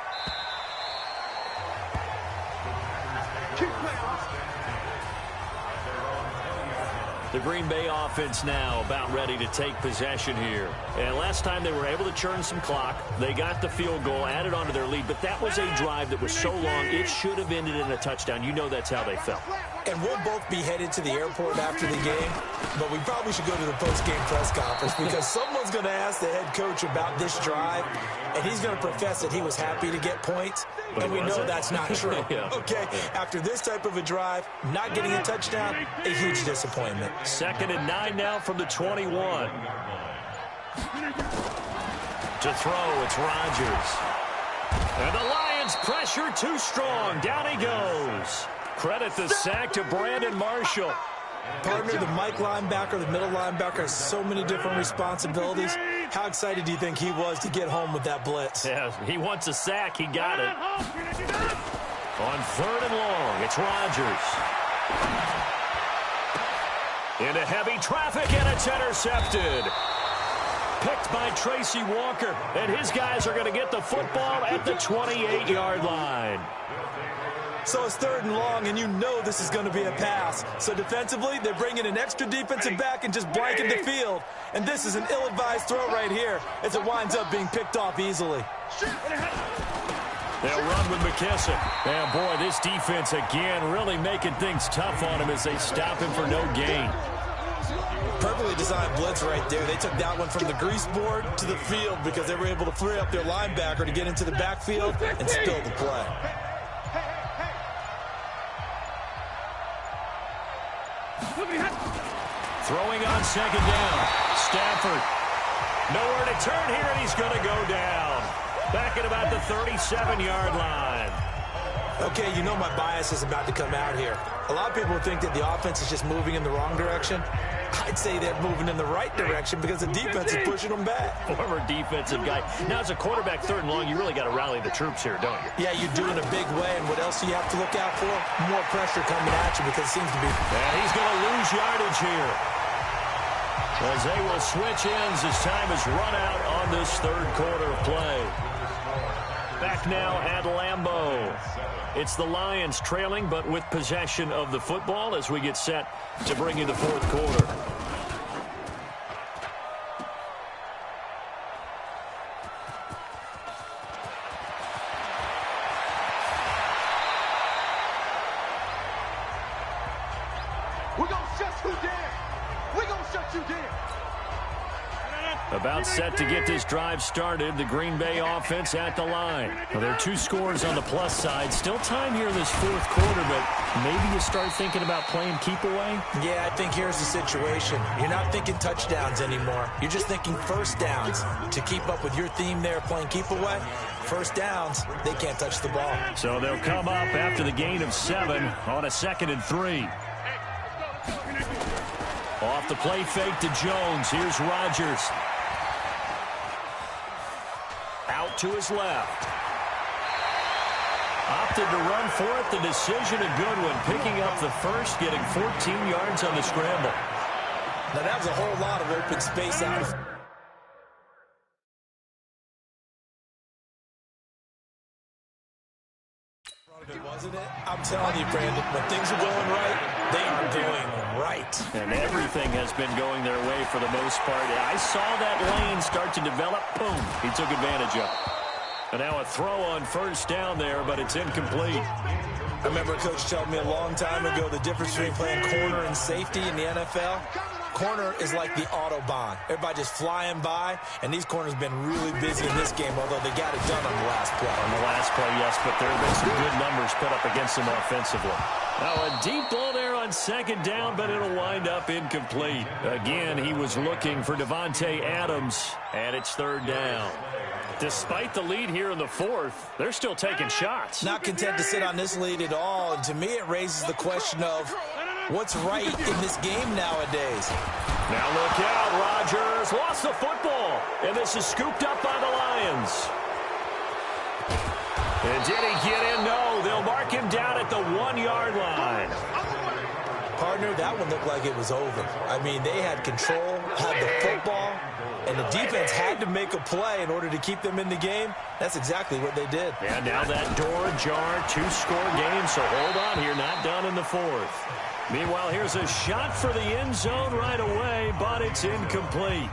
The Green Bay offense now about ready to take possession here. And last time they were able to churn some clock. They got the field goal, added on to their lead, but that was a drive that was so long it should have ended in a touchdown. You know that's how they felt. And we'll both be headed to the airport after the game, but we probably should go to the post-game press conference because someone's going to ask the head coach about this drive, and he's going to profess that he was happy to get points, and we know that's not true. Yeah. Okay, after this type of a drive, not getting a touchdown, a huge disappointment. 2nd and 9 now from the 21. To throw, it's Rodgers. And the Lions pressure too strong. Down he goes. Credit the sack to Brandon Marshall. Partner, the Mike linebacker, the middle linebacker has so many different responsibilities. How excited do you think he was to get home with that blitz? Yeah, he wants a sack. He got it. On 3rd and long, it's Rodgers. Into heavy traffic, and it's intercepted. Picked by Tracy Walker, and his guys are going to get the football at the 28-yard line. So it's 3rd and long, and you know this is going to be a pass. So defensively, they're bringing an extra defensive back and just blanking the field. And this is an ill-advised throw right here as it winds up being picked off easily. They'll run with McKissick. And, boy, this defense again really making things tough on him as they stop him for no gain. Perfectly designed blitz right there. They took that one from the grease board to the field because they were able to free up their linebacker to get into the backfield and spill the play. Throwing on 2nd down. Stafford. Nowhere to turn here, and he's going to go down. Back at about the 37-yard line. Okay, you know my bias is about to come out here. A lot of people think that the offense is just moving in the wrong direction. I'd say they're moving in the right direction because the defense is pushing them back. Former defensive guy. Now, as a quarterback, 3rd and long, you really got to rally the troops here, don't you? Yeah, you do in a big way, and what else do you have to look out for? More pressure coming at you because it seems to be... And he's going to lose yardage here. As they will switch ends as time is run out on this 3rd quarter of play. Back now at Lambeau. It's the Lions trailing, but with possession of the football as we get set to bring you the 4th quarter. We're going to shut you down. We're going to shut you down. About set to get this drive started, the Green Bay offense at the line. Well, there are 2 scores on the plus side. Still time here in this 4th quarter, but maybe you start thinking about playing keep away? Yeah, I think here's the situation. You're not thinking touchdowns anymore. You're just thinking first downs. To keep up with your theme there playing keep away, first downs, they can't touch the ball. So they'll come up after the gain of 7 on a 2nd and 3. Off the play fake to Jones. Here's Rodgers. Out to his left. Opted to run for it. The decision a good one. Picking up the first, getting 14 yards on the scramble. Now that was a whole lot of open space out of... Wasn't it? I'm telling you, Brandon, when things are going right, they are going right. And everything has been going their way for the most part. I saw that lane start to develop. Boom. He took advantage of it. And now a throw on first down there, but it's incomplete. I remember a coach telling me a long time ago the difference between playing corner and safety in the NFL. Corner is like the Autobahn. Everybody just flying by, and these corners have been really busy in this game, although they got it done on the last play. On the last play, yes, but there have been some good numbers put up against them offensively. Now a deep ball there on 2nd down, but it'll wind up incomplete. Again, he was looking for Davante Adams, and it's 3rd down. Despite the lead here in the 4th, they're still taking shots. Not content to sit on this lead at all, and to me it raises the question of what's right in this game nowadays. Now look out, Rodgers lost the football, and this is scooped up by the Lions. And did he get in? No, they'll mark him down at the 1-yard line. Partner, that one looked like it was over. I mean, they had control, had the football, and the defense had to make a play in order to keep them in the game. That's exactly what they did. And now that door ajar, 2-score game, so hold on here, not done in the 4th. Meanwhile, here's a shot for the end zone right away, but it's incomplete.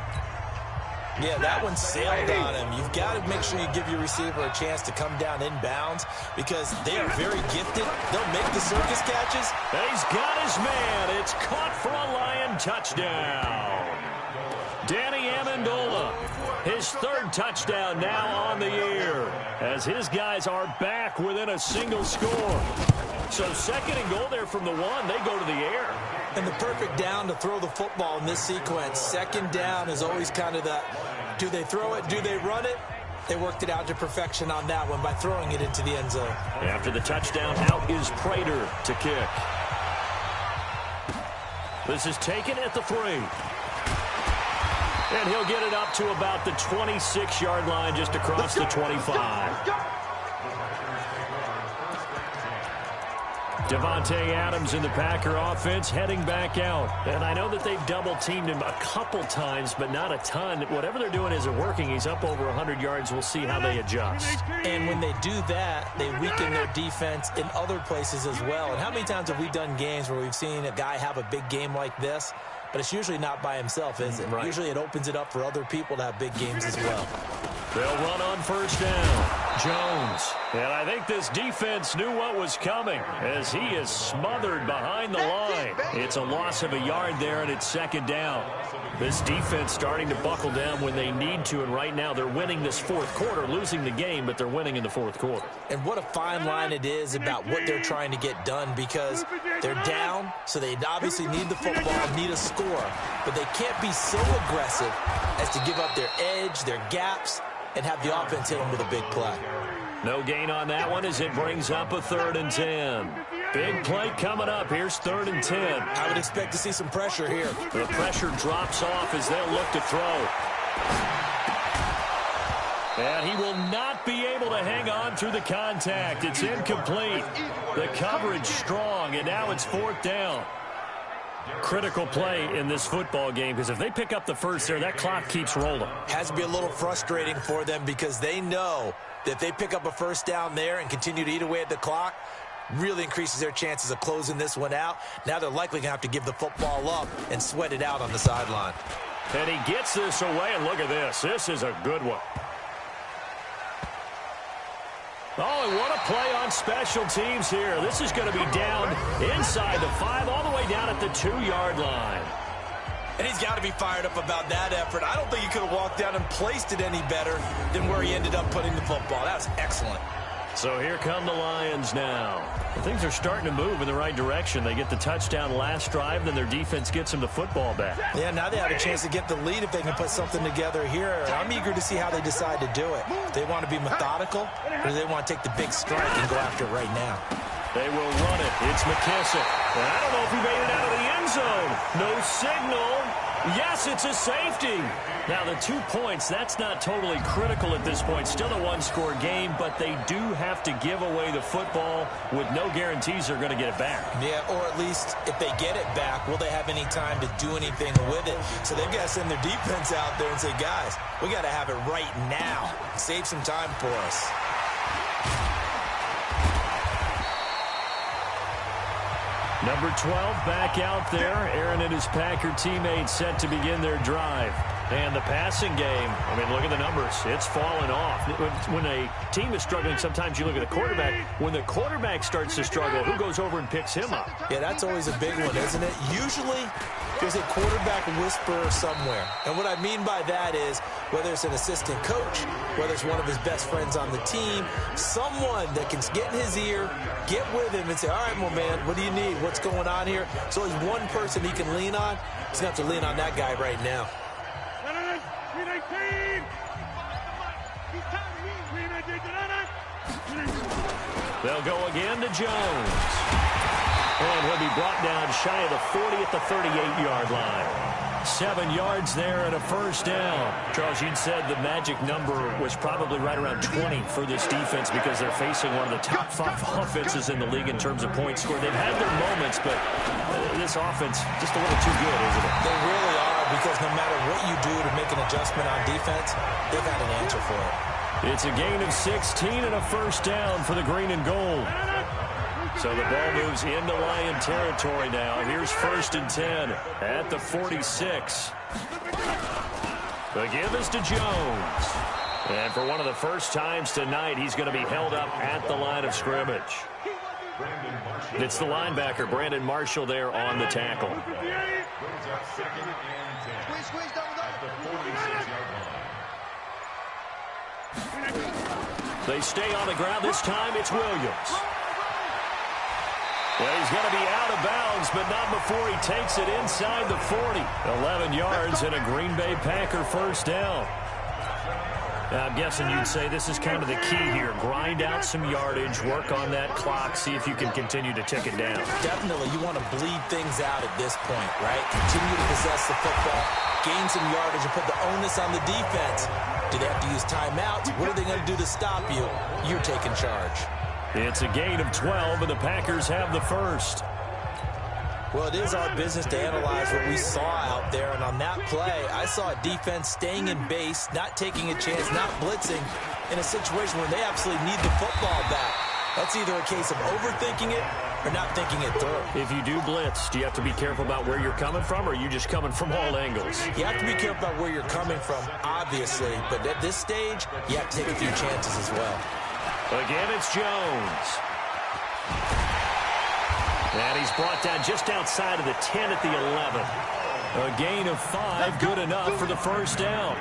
Yeah, that one sailed on him. You've got to make sure you give your receiver a chance to come down inbounds because they are very gifted. They'll make the circus catches. And he's got his man. It's caught for a Lion touchdown. Danny Amendola, his 3rd touchdown now on the year as his guys are back within a single score. So 2nd and goal there from the 1. They go to the air. And the perfect down to throw the football in this sequence. 2nd down is always kind of the, do they throw it, do they run it? They worked it out to perfection on that one by throwing it into the end zone. After the touchdown, out is Prater to kick. This is taken at the 3. And he'll get it up to about the 26-yard line just across the 25. Davante Adams in the Packer offense heading back out. And I know that they've double-teamed him a couple times, but not a ton. Whatever they're doing isn't working. He's up over 100 yards. We'll see how they adjust. And when they do that, they weaken their defense in other places as well. And how many times have we done games where we've seen a guy have a big game like this? But it's usually not by himself, is it? Right. Usually it opens it up for other people to have big games as well. They'll run on first down. Jones. And I think this defense knew what was coming as he is smothered behind the line. It's a loss of a yard there, and it's 2nd down. This defense starting to buckle down when they need to, and right now they're winning this 4th quarter, losing the game, but they're winning in the 4th quarter. And what a fine line it is about what they're trying to get done because they're down, so they obviously need the football, need a score, but they can't be so aggressive as to give up their edge, their gaps, and have the offense hit them with a big play. No gain on that one as it brings up a 3rd and 10. Big play coming up. Here's 3rd and 10. I would expect to see some pressure here. The pressure drops off as they'll look to throw. And he will not be able to hang on through the contact. It's incomplete. The coverage strong, and now it's 4th down. Critical play in this football game because if they pick up the first there, that clock keeps rolling. Has to be a little frustrating for them because they know that if they pick up a first down there and continue to eat away at the clock, really increases their chances of closing this one out. Now they're likely going to have to give the football up and sweat it out on the sideline. And he gets this away, and look at this. This is a good one. Oh, and what a play on special teams here. This is going to be down inside the 5, all the way down at the 2-yard line. And he's got to be fired up about that effort. I don't think he could have walked down and placed it any better than where he ended up putting the football. That was excellent. So here come the Lions now. Things are starting to move in the right direction. They get the touchdown last drive, then their defense gets them the football back. Yeah, now they have a chance to get the lead if they can put something together here. I'm eager to see how they decide to do it. Do they want to be methodical, or do they want to take the big strike and go after it right now? They will run it. It's McKissick. And I don't know if he made it out of the end zone. No signal. Yes, it's a safety. Now, the 2 points, that's not totally critical at this point. Still a one-score game, but they do have to give away the football with no guarantees they're going to get it back. Yeah, or at least if they get it back, will they have any time to do anything with it? So they've got to send their defense out there and say, guys, we got to have it right now. Save some time for us. Number 12 back out there. Aaron and his Packer teammates set to begin their drive. And the passing game, I mean, look at the numbers. It's fallen off. When a team is struggling, sometimes you look at the quarterback. When the quarterback starts to struggle, who goes over and picks him up? Yeah, that's always a big one, isn't it? Usually, there's a quarterback whisperer somewhere. And what I mean by that is, whether it's an assistant coach, whether it's one of his best friends on the team, someone that can get in his ear, get with him and say, all right, well, man, what do you need? What's going on here? So there's one person he can lean on. He's going to have to lean on that guy right now. They'll go again to Jones. And he'll be brought down shy of the 40 at the 38-yard line. 7 yards there and a first down. Charles, you'd said the magic number was probably right around 20 for this defense because they're facing one of the top 5 offenses in the league in terms of points scored. They've had their moments, but this offense just a little too good, isn't it? They really are, because no matter what you do to make an adjustment on defense, they've had an answer for it. It's a gain of 16 and a first down for the green and gold. So the ball moves into Lion territory now. Here's 1st and 10 at the 46. The give is to Jones. And for one of the first times tonight, he's going to be held up at the line of scrimmage. It's the linebacker, Brandon Marshall, there on the tackle. They stay on the ground. This time it's Williams. Well, he's going to be out of bounds, but not before he takes it inside the 40. 11 yards and a Green Bay Packer first down. Now, I'm guessing you'd say this is kind of the key here. Grind out some yardage, work on that clock, see if you can continue to tick it down. Definitely, you want to bleed things out at this point, right? Continue to possess the football, gain some yardage, and put the onus on the defense. Do they have to use timeouts? What are they going to do to stop you? You're taking charge. It's a gain of 12, and the Packers have the first. Well, it is our business to analyze what we saw out there, and on that play, I saw a defense staying in base, not taking a chance, not blitzing, in a situation where they absolutely need the football back. That's either a case of overthinking it or not thinking it through. If you do blitz, do you have to be careful about where you're coming from, or are you just coming from all angles? You have to be careful about where you're coming from, obviously, but at this stage, you have to take a few chances as well. Again, it's Jones. And he's brought down just outside of the 10 at the 11. A gain of 5, good enough for the first down.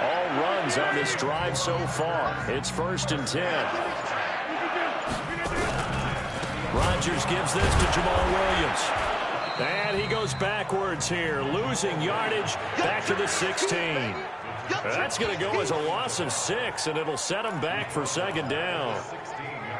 All runs on this drive so far. It's 1st and 10. Rodgers gives this to Jamal Williams. And he goes backwards here, losing yardage back to the 16. That's going to go as a loss of 6, and it'll set him back for 2nd down.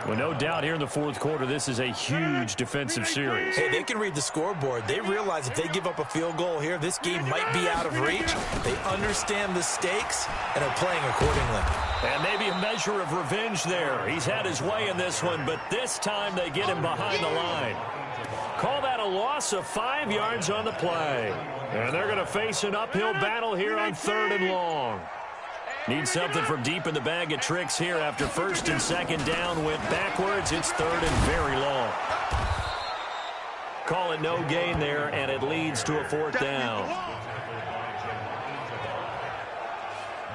Well, no doubt here in the 4th quarter, this is a huge defensive series. Hey, they can read the scoreboard. They realize if they give up a field goal here, this game might be out of reach. They understand the stakes and are playing accordingly. And maybe a measure of revenge there. He's had his way in this one, but this time they get him behind the line. Call that a loss of 5 yards on the play. And they're going to face an uphill battle here on 3rd and long. Need something from deep in the bag of tricks here after 1st and 2nd down went backwards. It's 3rd and very long. Call it no gain there, and it leads to a 4th down.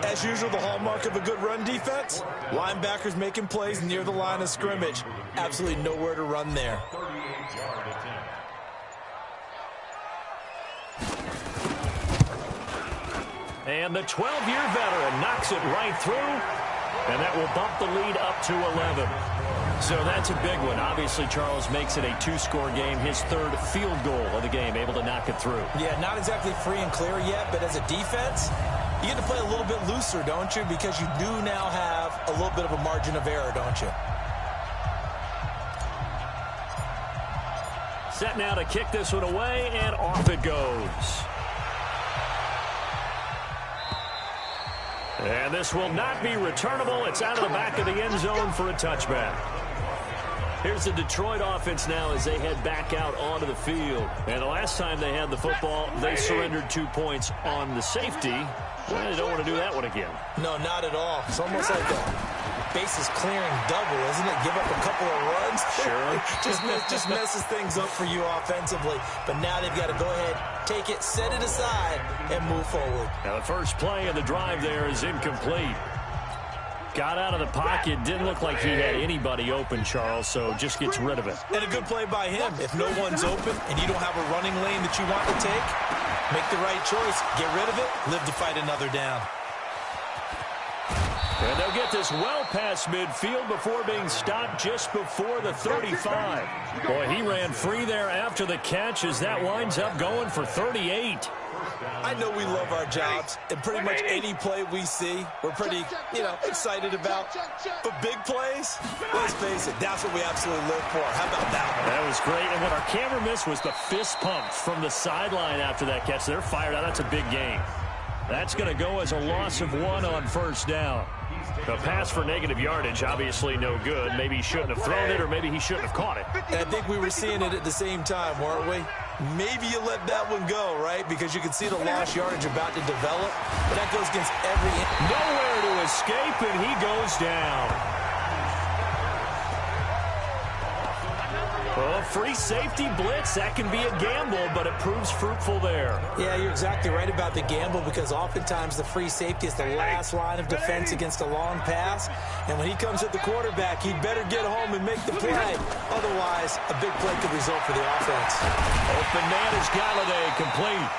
As usual, the hallmark of a good run defense, linebackers making plays near the line of scrimmage. Absolutely nowhere to run there. And the 12-year veteran knocks it right through, and that will bump the lead up to 11. So that's a big one. Obviously, Charles makes it a two-score game. His third field goal of the game, able to knock it through. Yeah, not exactly free and clear yet, but as a defense, you get to play a little bit looser, don't you? Because you do now have a little bit of a margin of error, don't you? Set now to kick this one away, and off it goes. And this will not be returnable. It's out of the back of the end zone for a touchback. Here's the Detroit offense now as they head back out onto the field. And the last time they had the football, they surrendered 2 points on the safety. Well, they don't want to do that one again. No, not at all. It's almost like a bases clearing double, isn't it? Give up a couple of runs. Sure. just messes things up for you offensively. But now they've got to go ahead, take it, set it aside, and move forward. Now the first play of the drive there is incomplete. Got out of the pocket. Didn't look like he had anybody open, Charles, so just gets rid of it. And a good play by him. If no one's open and you don't have a running lane that you want to take, make the right choice. Get rid of it. Live to fight another down. And they'll get this well past midfield before being stopped just before the 35. Boy, he ran free there after the catch as that winds up going for 38. I know we love our jobs, and pretty much any play we see, we're pretty, excited about. But big plays, let's face it, that's what we absolutely live for. How about that one? That was great, and what our camera missed was the fist pump from the sideline after that catch. They're fired out. That's a big game. That's going to go as a loss of 1 on first down. The pass for negative yardage, obviously no good. Maybe he shouldn't have thrown it, or maybe he shouldn't have caught it. And I think we were seeing it at the same time, weren't we? Maybe you let that one go, right? Because you can see the lost yardage about to develop. But that goes against every... Nowhere to escape, and he goes down. Well, free safety blitz, that can be a gamble, but it proves fruitful there. Yeah, you're exactly right about the gamble, because oftentimes the free safety is the last line of defense against a long pass. And when he comes at the quarterback, he'd better get home and make the play. Otherwise, a big play could result for the offense. Open man is Galladay, complete.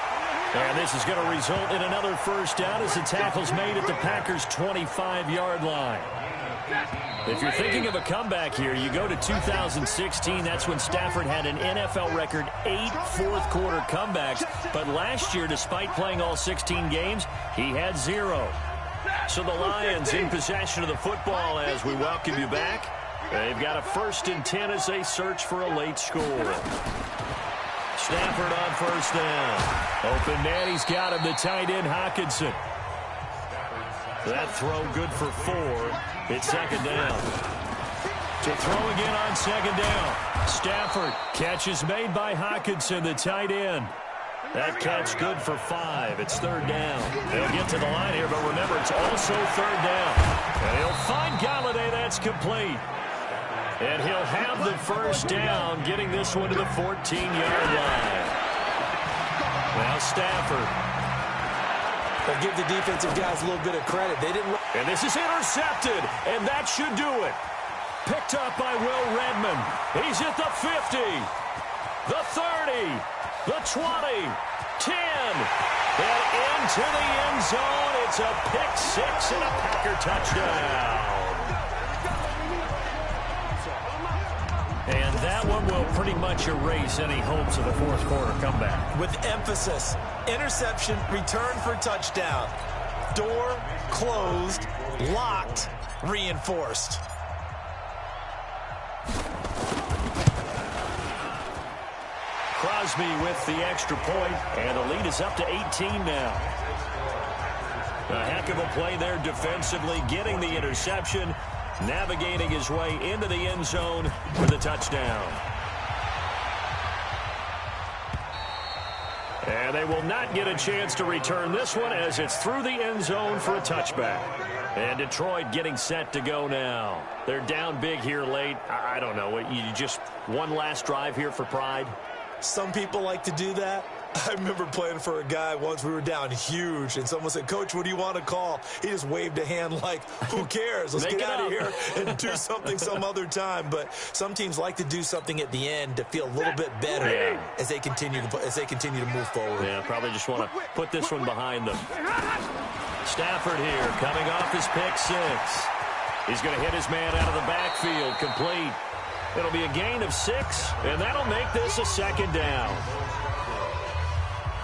And this is going to result in another first down as the tackle's made at the Packers' 25-yard line. If you're thinking of a comeback here, you go to 2016. That's when Stafford had an NFL record 8 fourth-quarter comebacks. But last year, despite playing all 16 games, he had 0. So the Lions in possession of the football as we welcome you back. They've got a 1st and 10 as they search for a late score. Stafford on first down. Open man, he's got him, the tight end, Hockenson. That throw good for 4. It's second down. To throw again on second down. Stafford, catch is made by Hockenson, the tight end. That catch good for 5. It's third down. They'll get to the line here, but remember, it's also third down. And he'll find Galladay. That's complete. And he'll have the first down, getting this one to the 14-yard line. Now Stafford. But give the defensive guys a little bit of credit. They didn't. And this is intercepted, and that should do it. Picked up by Will Redmond. He's at the 50, the 30, the 20, 10, and into the end zone. It's a pick 6 and a Packer touchdown. And that one will pretty much erase any hopes of the fourth quarter comeback. With emphasis, interception, return for touchdown. Door closed, locked, reinforced. Crosby with the extra point, and the lead is up to 18 now. A heck of a play there defensively, getting the interception, navigating his way into the end zone with a touchdown. And they will not get a chance to return this one as it's through the end zone for a touchback. And Detroit getting set to go now. They're down big here late. I don't know. You just one last drive here for pride? Some people like to do that. I remember playing for a guy once. We were down huge, and someone said, "Coach, what do you want to call?" He just waved a hand like, "Who cares? Let's get out of here and do something some other time." But some teams like to do something at the end to feel a little bit better as they continue to move forward. Yeah, probably just want to put this one behind them. Stafford here, coming off his pick 6. He's going to hit his man out of the backfield, complete. It'll be a gain of 6, and that'll make this a second down.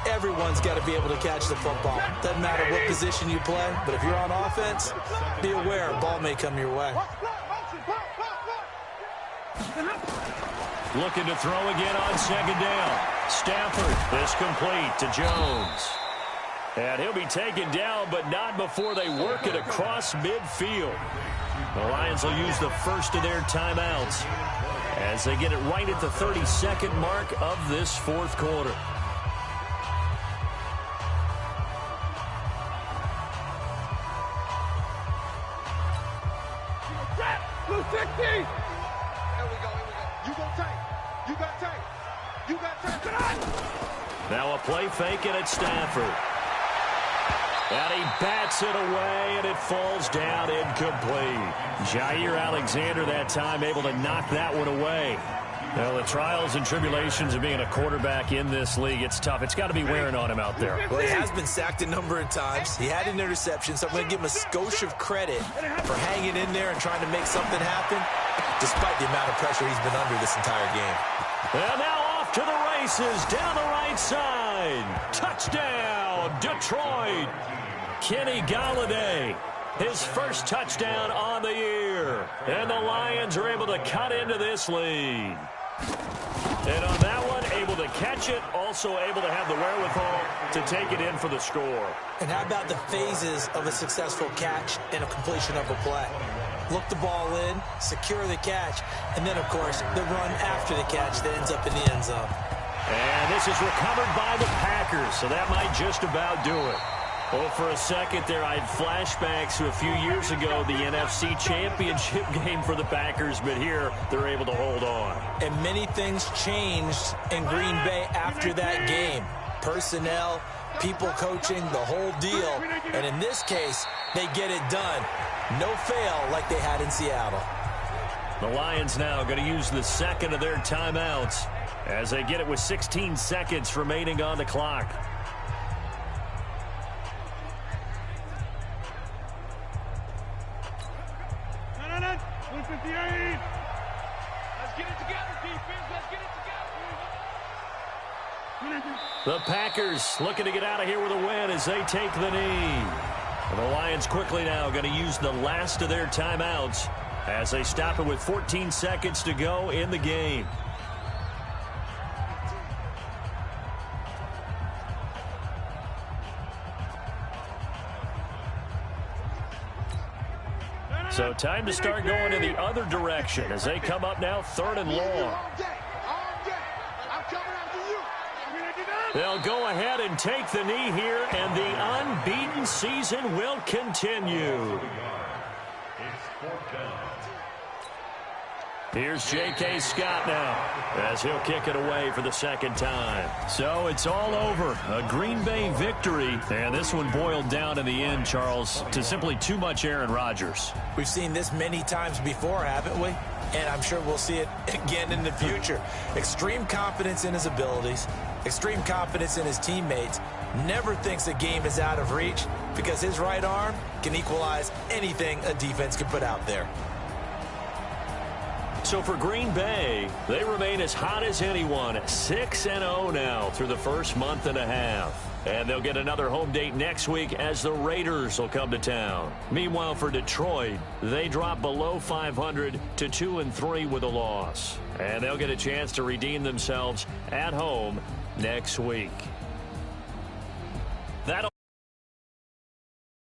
Everyone's got to be able to catch the football. Doesn't matter what position you play, but if you're on offense, be aware a ball may come your way. Looking to throw again on second down. Stafford is complete to Jones. And he'll be taken down, but not before they work it across midfield. The Lions will use the first of their timeouts as they get it right at the 32nd mark of this fourth quarter. Blue 60. Here we go. You go tight. You got tight. You got tight. Now a play fake, and it's Stafford. And he bats it away, and it falls down incomplete. Jair Alexander that time able to knock that one away. Well, the trials and tribulations of being a quarterback in this league, it's tough. It's got to be wearing on him out there. Well, he has been sacked a number of times. He had an interception, so I'm going to give him a skosh of credit for hanging in there and trying to make something happen, despite the amount of pressure he's been under this entire game. And now off to the races, down the right side. Touchdown, Detroit. Kenny Galladay, his first touchdown on the year. And the Lions are able to cut into this lead. And on that one, able to catch it, also able to have the wherewithal to take it in for the score. And how about the phases of a successful catch and a completion of a play? Look the ball in, secure the catch, and then, of course, the run after the catch that ends up in the end zone. And this is recovered by the Packers, so that might just about do it. Well, for a second there, I had flashbacks to a few years ago, the NFC Championship game for the Packers, but here they're able to hold on. And many things changed in Green Bay after that game. Personnel, people coaching, the whole deal. And in this case, they get it done. No fail like they had in Seattle. The Lions now going to use the second of their timeouts as they get it with 16 seconds remaining on the clock. Let's get it together, defense. Let's get it together. The Packers looking to get out of here with a win as they take the knee. And the Lions quickly now going to use the last of their timeouts as they stop it with 14 seconds to go in the game. So time to start going in the other direction as they come up now 3rd and long. They'll go ahead and take the knee here, and the unbeaten season will continue. Here's J.K. Scott now as he'll kick it away for the second time. So it's all over. A Green Bay victory. And this one boiled down in the end, Charles, to simply too much Aaron Rodgers. We've seen this many times before, haven't we? And I'm sure we'll see it again in the future. Extreme confidence in his abilities. Extreme confidence in his teammates. Never thinks a game is out of reach because his right arm can equalize anything a defense can put out there. So for Green Bay, they remain as hot as anyone, 6-0 now through the first month and a half. And they'll get another home date next week as the Raiders will come to town. Meanwhile, for Detroit, they drop below 500 to 2-3 with a loss. And they'll get a chance to redeem themselves at home next week.